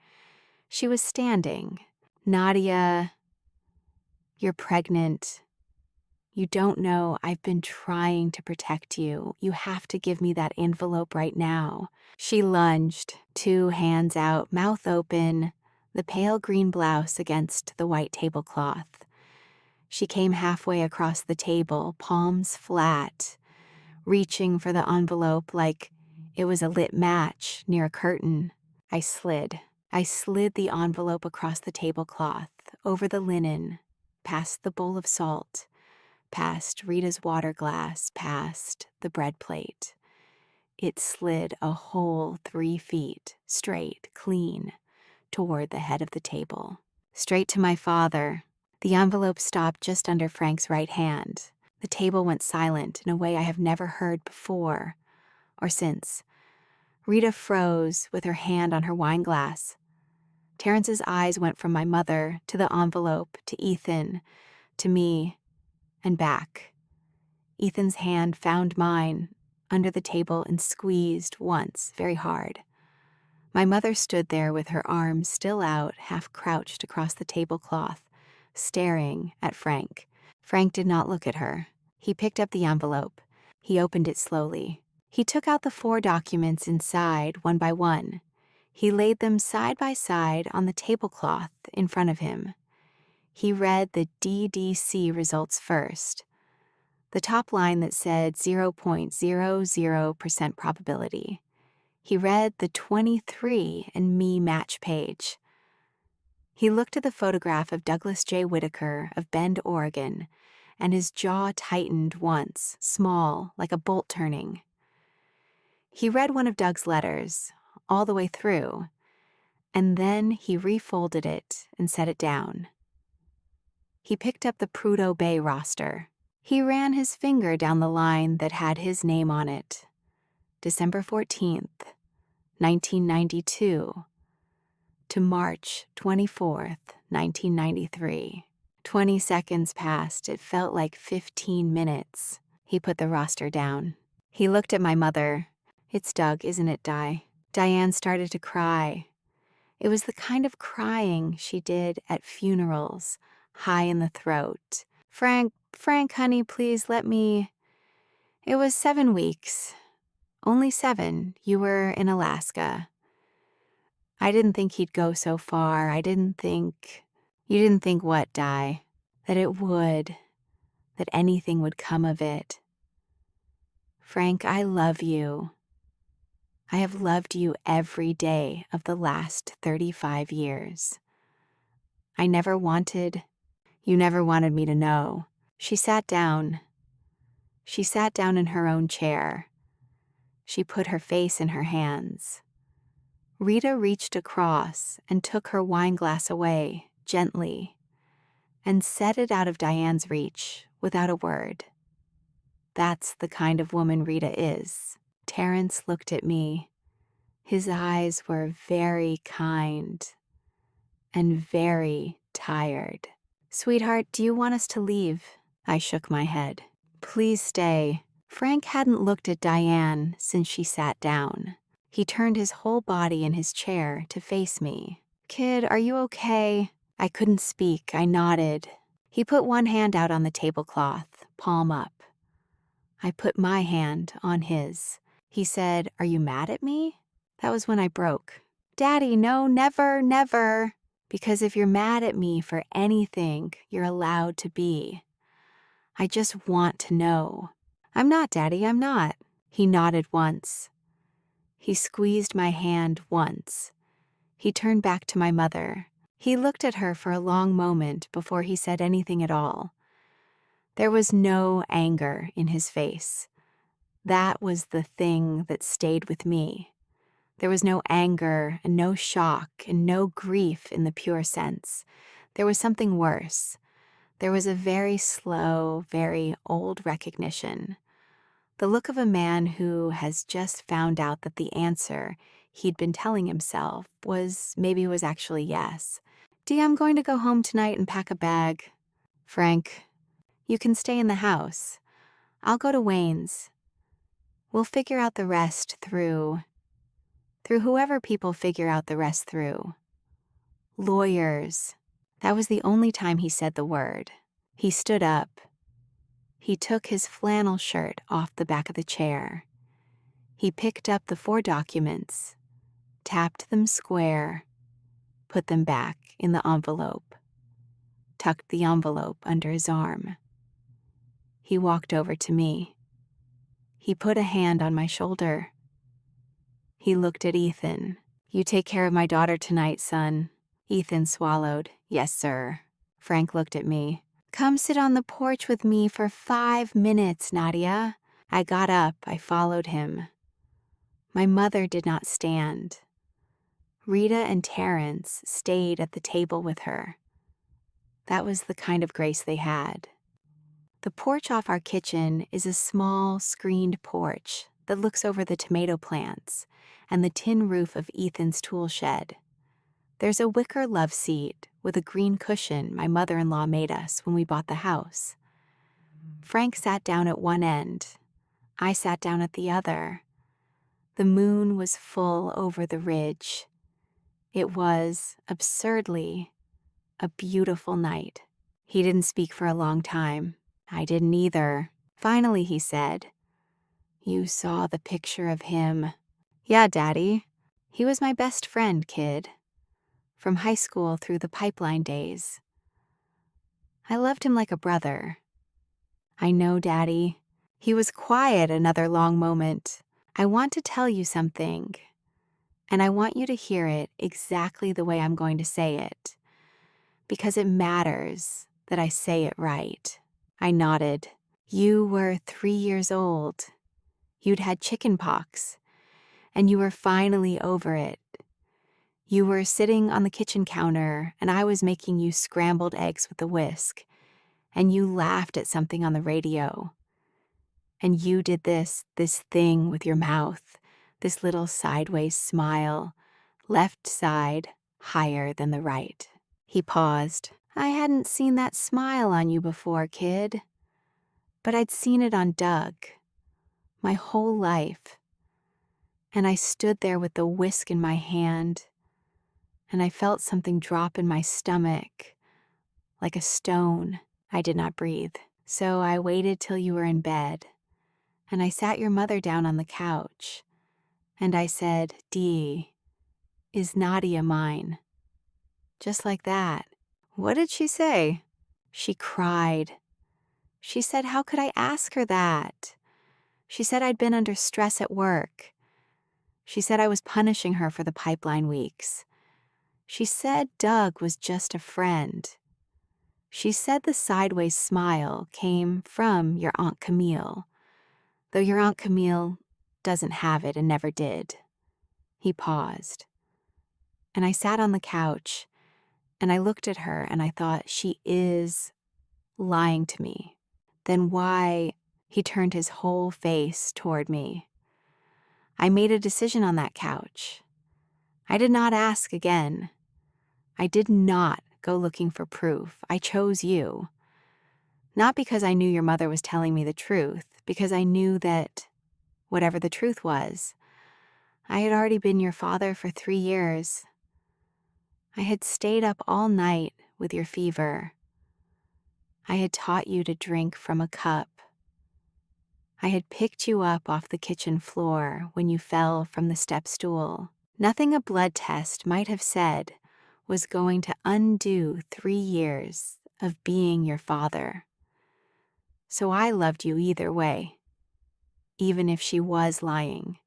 She was standing. "Nadia, you're pregnant. You don't know I've been trying to protect you. You have to give me that envelope right now." She lunged, 2 hands out, mouth open, the pale green blouse against the white tablecloth. She came halfway across the table, palms flat, reaching for the envelope like it was a lit match near a curtain. I slid the envelope across the tablecloth, over the linen, past the bowl of salt, past Rita's water glass, past the bread plate. It slid a whole 3 feet, straight, clean, toward the head of the table. Straight to my father. The envelope stopped just under Frank's right hand. The table went silent in a way I have never heard before or since. Rita froze with her hand on her wine glass. Terrence's eyes went from my mother to the envelope, to Ethan, to me, and back. Ethan's hand found mine under the table and squeezed once, very hard. My mother stood there with her arms still out, half crouched across the tablecloth, staring at Frank. Frank did not look at her. He picked up the envelope. He opened it slowly. He took out the 4 documents inside, one by one. He laid them side by side on the tablecloth in front of him. He read the DDC results first. The top line that said 0.00% probability. He read the 23andMe match page. He looked at the photograph of Douglas J. Whitaker of Bend, Oregon, and his jaw tightened once, small, like a bolt turning. He read one of Doug's letters, all the way through, and then he refolded it and set it down. He picked up the Prudhoe Bay roster. He ran his finger down the line that had his name on it. December 14th, 1992 to March 24th, 1993. 20 seconds passed. It felt like 15 minutes. He put the roster down. He looked at my mother. It's Doug, isn't it, Di? Diane started to cry. It was the kind of crying she did at funerals, high in the throat. Frank, honey, please let me. It was 7 weeks. Only 7. You were in Alaska. I didn't think he'd go so far. You didn't think what, Di? That it would. That anything would come of it. Frank, I love you. I have loved you every day of the last 35 years. You never wanted me to know. She sat down. She sat down in her own chair. She put her face in her hands. Rita reached across and took her wine glass away, gently, and set it out of Diane's reach without a word. That's the kind of woman Rita is. Terrence looked at me. His eyes were very kind and very tired. Sweetheart, do you want us to leave? I shook my head. Please stay. Frank hadn't looked at Diane since she sat down. He turned his whole body in his chair to face me. Kid, are you okay? I couldn't speak. I nodded. He put one hand out on the tablecloth, palm up. I put my hand on his. He said, "Are you mad at me?" That was when I broke. Daddy, no, never, never. Because if you're mad at me for anything, you're allowed to be. I just want to know. I'm not, Daddy, I'm not. He nodded once. He squeezed my hand once. He turned back to my mother. He looked at her for a long moment before he said anything at all. There was no anger in his face. That was the thing that stayed with me. There was no anger and no shock and no grief in the pure sense. There was something worse. There was a very slow, very old recognition. The look of a man who has just found out that the answer he'd been telling himself was actually yes. Dee, I'm going to go home tonight and pack a bag. Frank, you can stay in the house. I'll go to Wayne's. We'll figure out the rest through whoever people figure out the rest through. Lawyers. That was the only time he said the word. He stood up. He took his flannel shirt off the back of the chair. He picked up the 4 documents, tapped them square, put them back in the envelope, tucked the envelope under his arm. He walked over to me. He put a hand on my shoulder. He looked at Ethan. You take care of my daughter tonight, son. Ethan swallowed. Yes, sir. Frank looked at me. Come sit on the porch with me for 5 minutes, Nadia. I got up. I followed him. My mother did not stand. Rita and Terrence stayed at the table with her. That was the kind of grace they had. The porch off our kitchen is a small, screened porch that looks over the tomato plants and the tin roof of Ethan's tool shed. There's a wicker love seat with a green cushion my mother-in-law made us when we bought the house. Frank sat down at one end. I sat down at the other. The moon was full over the ridge. It was, absurdly, a beautiful night. He didn't speak for a long time. I didn't either. Finally, he said, You saw the picture of him. Yeah, Daddy. He was my best friend, kid. From high school through the pipeline days. I loved him like a brother. I know, Daddy. He was quiet another long moment. I want to tell you something, and I want you to hear it exactly the way I'm going to say it, because it matters that I say it right. I nodded. You were 3 years old. You'd had chicken pox, and you were finally over it. You were sitting on the kitchen counter, and I was making you scrambled eggs with a whisk, and you laughed at something on the radio. And you did this thing with your mouth, this little sideways smile, left side higher than the right. He paused. I hadn't seen that smile on you before, kid. But I'd seen it on Doug. my whole life. And I stood there with the whisk in my hand, and I felt something drop in my stomach, like a stone. I did not breathe. So I waited till you were in bed, and I sat your mother down on the couch, and I said, "Dee, is Nadia mine?" Just like that. What did she say? She cried. She said, how could I ask her that? She said I'd been under stress at work. She said I was punishing her for the pipeline weeks. She said Doug was just a friend. She said the sideways smile came from your Aunt Camille, though your Aunt Camille doesn't have it and never did. He paused. And I sat on the couch, and I looked at her, and I thought, she is lying to me. Then why? He turned his whole face toward me. I made a decision on that couch. I did not ask again. I did not go looking for proof. I chose you. Not because I knew your mother was telling me the truth, because I knew that, whatever the truth was, I had already been your father for 3 years. I had stayed up all night with your fever. I had taught you to drink from a cup. I had picked you up off the kitchen floor when you fell from the step stool. Nothing a blood test might have said was going to undo 3 years of being your father. So I loved you either way, even if she was lying,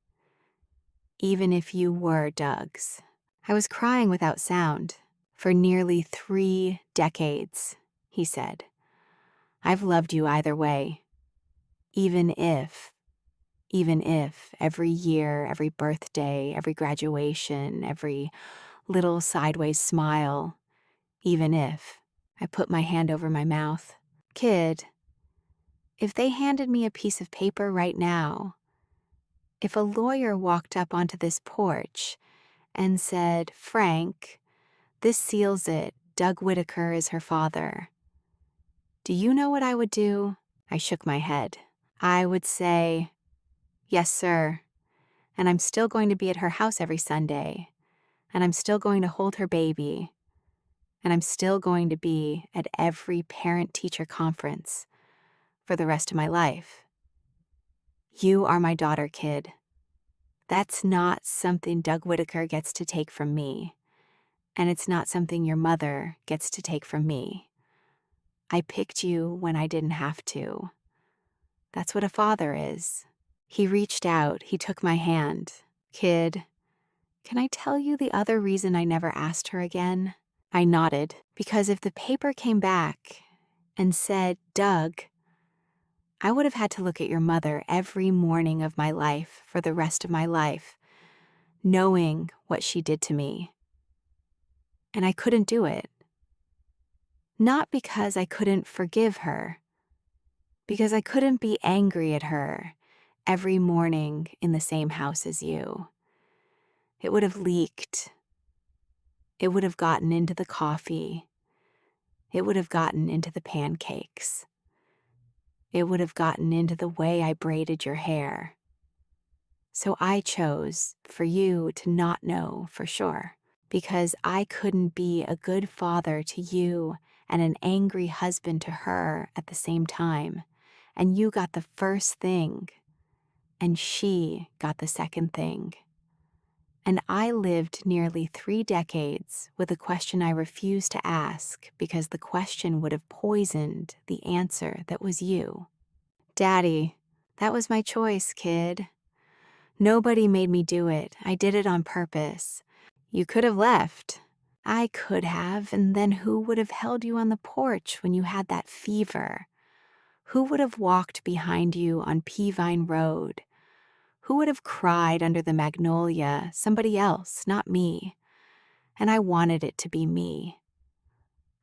even if you were Doug's. I was crying without sound. For nearly 3 decades, he said. I've loved you either way, even if every year, every birthday, every graduation, every little sideways smile, even if. I put my hand over my mouth. Kid, if they handed me a piece of paper right now, if a lawyer walked up onto this porch and said, Frank, this seals it, Doug Whitaker is her father, do you know what I would do? I shook my head. I would say, yes, sir, and I'm still going to be at her house every Sunday, and I'm still going to hold her baby, and I'm still going to be at every parent-teacher conference for the rest of my life. You are my daughter, kid. That's not something Doug Whitaker gets to take from me, and it's not something your mother gets to take from me. I picked you when I didn't have to. That's what a father is. He reached out, he took my hand. Kid, can I tell you the other reason I never asked her again? I nodded, because if the paper came back and said, Doug, I would have had to look at your mother every morning of my life for the rest of my life, knowing what she did to me. And I couldn't do it. Not because I couldn't forgive her, because I couldn't be angry at her every morning in the same house as you. It would have leaked. It would have gotten into the coffee. It would have gotten into the pancakes. It would have gotten into the way I braided your hair. So I chose for you to not know for sure, because I couldn't be a good father to you and an angry husband to her at the same time. And you got the first thing, and she got the second thing. And I lived nearly 3 decades with a question I refused to ask because the question would have poisoned the answer that was you. Daddy, that was my choice, kid. Nobody made me do it. I did it on purpose. You could have left. I could have, and then who would have held you on the porch when you had that fever? Who would have walked behind you on Peavine Road? Who would have cried under the magnolia? Somebody else, not me. And I wanted it to be me.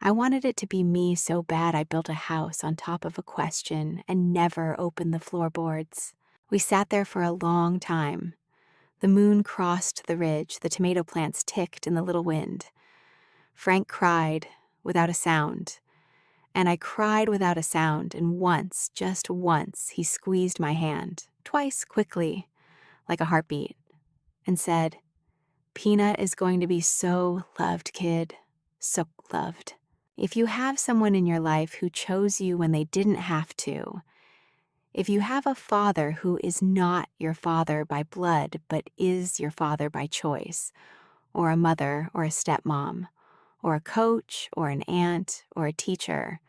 I wanted it to be me so bad I built a house on top of a question and never opened the floorboards. We sat there for a long time. The moon crossed the ridge, the tomato plants ticked in the little wind. Frank cried without a sound, And I cried without a sound, and once, just once, he squeezed my hand, twice quickly, like a heartbeat, and said, "Peanut is going to be so loved, kid. So loved." If you have someone in your life who chose you when they didn't have to, if you have a father who is not your father by blood but is your father by choice, or a mother or a stepmom, or a coach or an aunt or a teacher,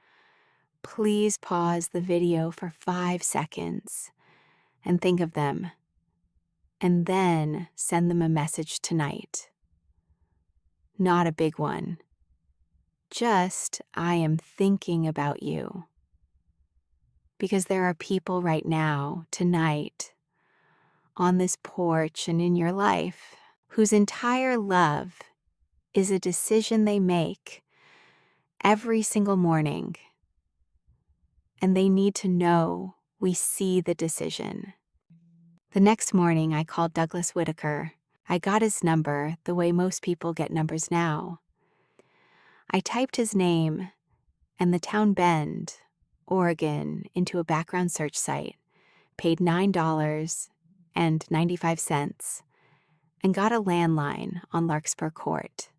please pause the video for 5 seconds and think of them, and then send them a message tonight. Not a big one. Just, "I am thinking about you." Because there are people right now, tonight, on this porch and in your life, whose entire love is a decision they make every single morning. And they need to know we see the decision. The next morning, I called Douglas Whitaker. I got his number the way most people get numbers now. I typed his name and the town Bend, Oregon, into a background search site, paid $9.95, and got a landline on Larkspur Court.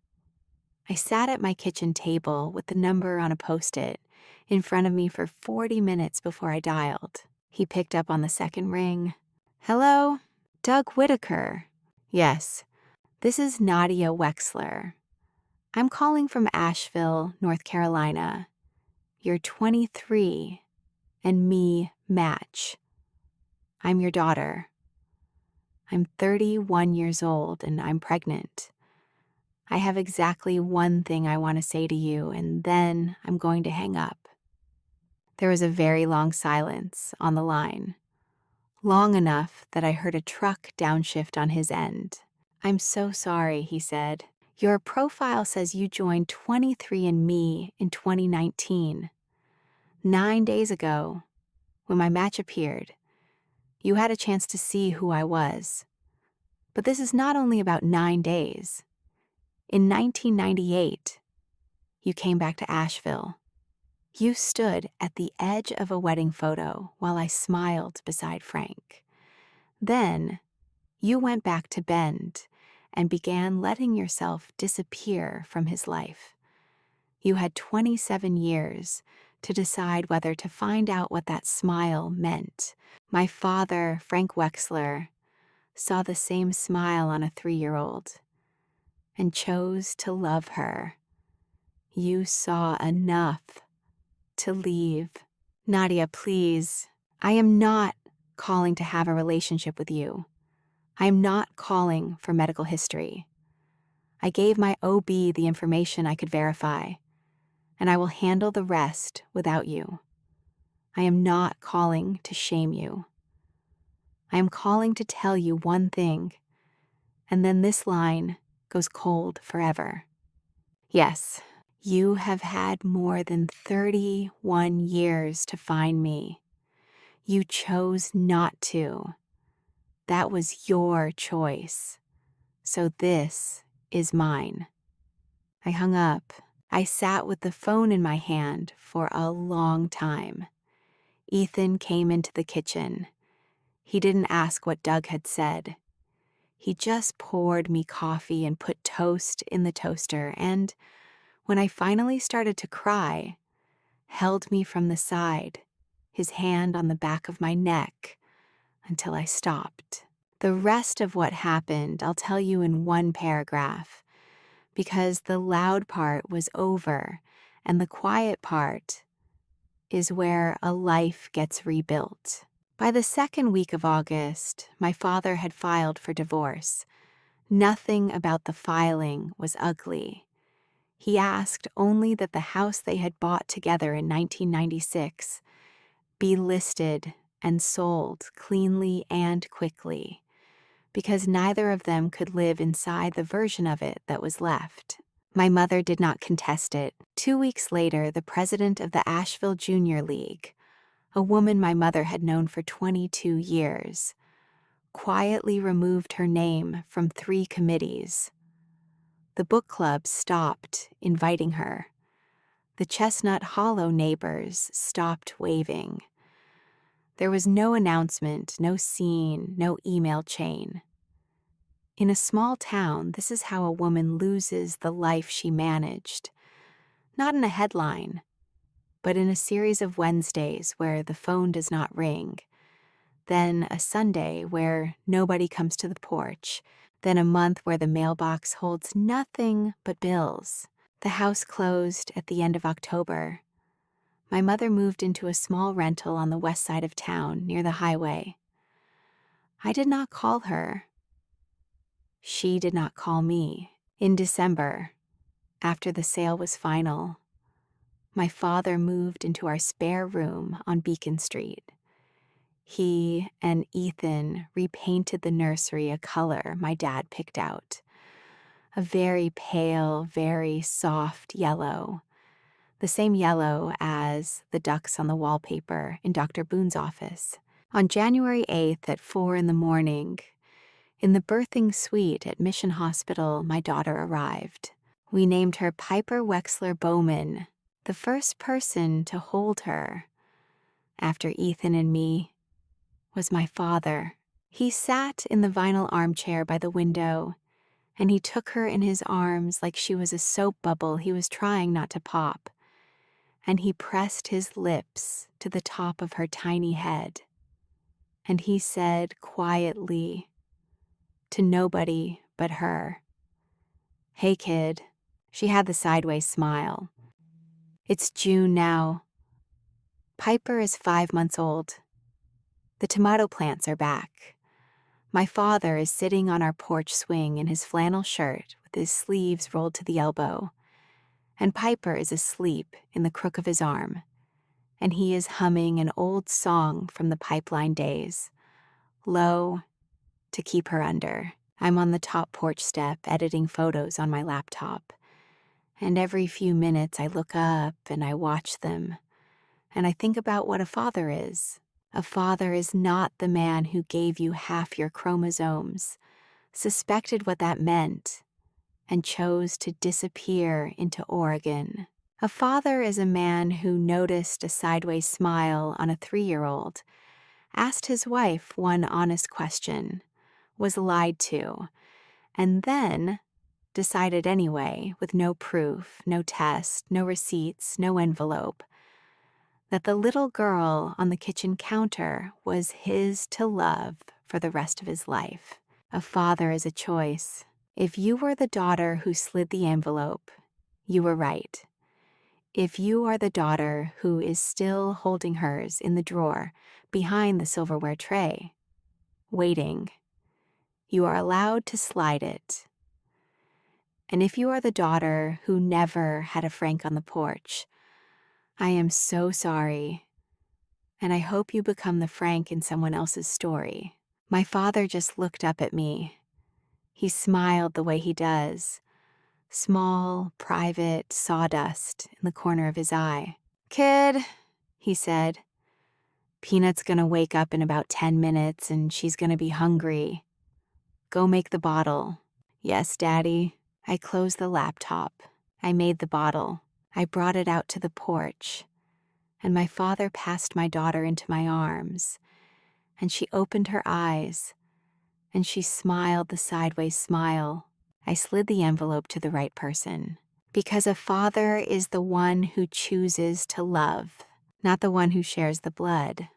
I sat at my kitchen table with the number on a Post-it in front of me for 40 minutes before I dialed. He picked up on the second ring. "Hello? Doug Whitaker." "Yes, this is Nadia Wexler. I'm calling from Asheville, North Carolina. You're 23, and me match. I'm your daughter. I'm 31 years old, and I'm pregnant. I have exactly one thing I want to say to you, and then I'm going to hang up." There was a very long silence on the line, long enough that I heard a truck downshift on his end. "I'm so sorry," he said. "Your profile says you joined 23andMe in 2019. 9 days ago, when my match appeared, you had a chance to see who I was. But this is not only about 9 days. In 1998, you came back to Asheville. You stood at the edge of a wedding photo while I smiled beside Frank. Then, you went back to Bend and began letting yourself disappear from his life. You had 27 years to decide whether to find out what that smile meant. My father, Frank Wexler, saw the same smile on a 3-year-old and chose to love her. You saw enough to leave. Nadia, please. I am not calling to have a relationship with you. I am not calling for medical history. I gave my OB the information I could verify, and I will handle the rest without you. I am not calling to shame you. I am calling to tell you one thing, and then this line goes cold forever. Yes, you have had more than 31 years to find me. You chose not to. That was your choice. So this is mine." I hung up. I sat with the phone in my hand for a long time. Ethan came into the kitchen. He didn't ask what Doug had said. He just poured me coffee and put toast in the toaster, and when I finally started to cry, held me from the side, his hand on the back of my neck, until I stopped. The rest of what happened I'll tell you in one paragraph, because the loud part was over, and the quiet part is where a life gets rebuilt. By the second week of August, my father had filed for divorce. Nothing about the filing was ugly. He asked only that the house they had bought together in 1996 be listed and sold cleanly and quickly, because neither of them could live inside the version of it that was left. My mother did not contest it. 2 weeks later, the president of the Asheville Junior League, a woman my mother had known for 22 years, quietly removed her name from 3 committees. The book club stopped inviting her. The Chestnut Hollow neighbors stopped waving. There was no announcement, no scene, no email chain. In a small town, this is how a woman loses the life she managed. Not in a headline, but in a series of Wednesdays where the phone does not ring, then a Sunday where nobody comes to the porch, then a month where the mailbox holds nothing but bills. The house closed at the end of October. My mother moved into a small rental on the west side of town near the highway. I did not call her. She did not call me. In December, after the sale was final, my father moved into our spare room on Beacon Street. He and Ethan repainted the nursery a color my dad picked out. A very pale, very soft yellow. The same yellow as the ducks on the wallpaper in Dr. Boone's office. On January 8th at 4 a.m, in the birthing suite at Mission Hospital, my daughter arrived. We named her Piper Wexler Bowman, the first person to hold her, after Ethan and me, was my father. He sat in the vinyl armchair by the window, and he took her in his arms like she was a soap bubble he was trying not to pop, and he pressed his lips to the top of her tiny head. And he said quietly, to nobody but her, "Hey, kid." She had the sideways smile. "It's June now. Piper is 5 months old. The tomato plants are back. My father is sitting on our porch swing in his flannel shirt with his sleeves rolled to the elbow, and Piper is asleep in the crook of his arm, and he is humming an old song from the pipeline days, low, to keep her under. I'm on the top porch step editing photos on my laptop, and every few minutes I look up and I watch them, and I think about what a father is. A father is not the man who gave you half your chromosomes, suspected what that meant, and chose to disappear into Oregon. A father is a man who noticed a sideways smile on a 3-year-old, asked his wife one honest question, was lied to, and then decided anyway, with no proof, no test, no receipts, no envelope, that the little girl on the kitchen counter was his to love for the rest of his life. A father is a choice. If you were the daughter who slid the envelope, you were right. If you are the daughter who is still holding hers in the drawer behind the silverware tray, waiting, you are allowed to slide it. And if you are the daughter who never had a Frank on the porch, I am so sorry, and I hope you become the Frank in someone else's story. My father just looked up at me. He smiled the way he does, small, private sawdust in the corner of his eye. "Kid," he said, "Peanut's gonna wake up in about 10 minutes and she's gonna be hungry. Go make the bottle." "Yes, Daddy." I closed the laptop. I made the bottle. I brought it out to the porch, and my father passed my daughter into my arms, and she opened her eyes, and she smiled the sideways smile. I slid the envelope to the right person, because a father is the one who chooses to love, not the one who shares the blood.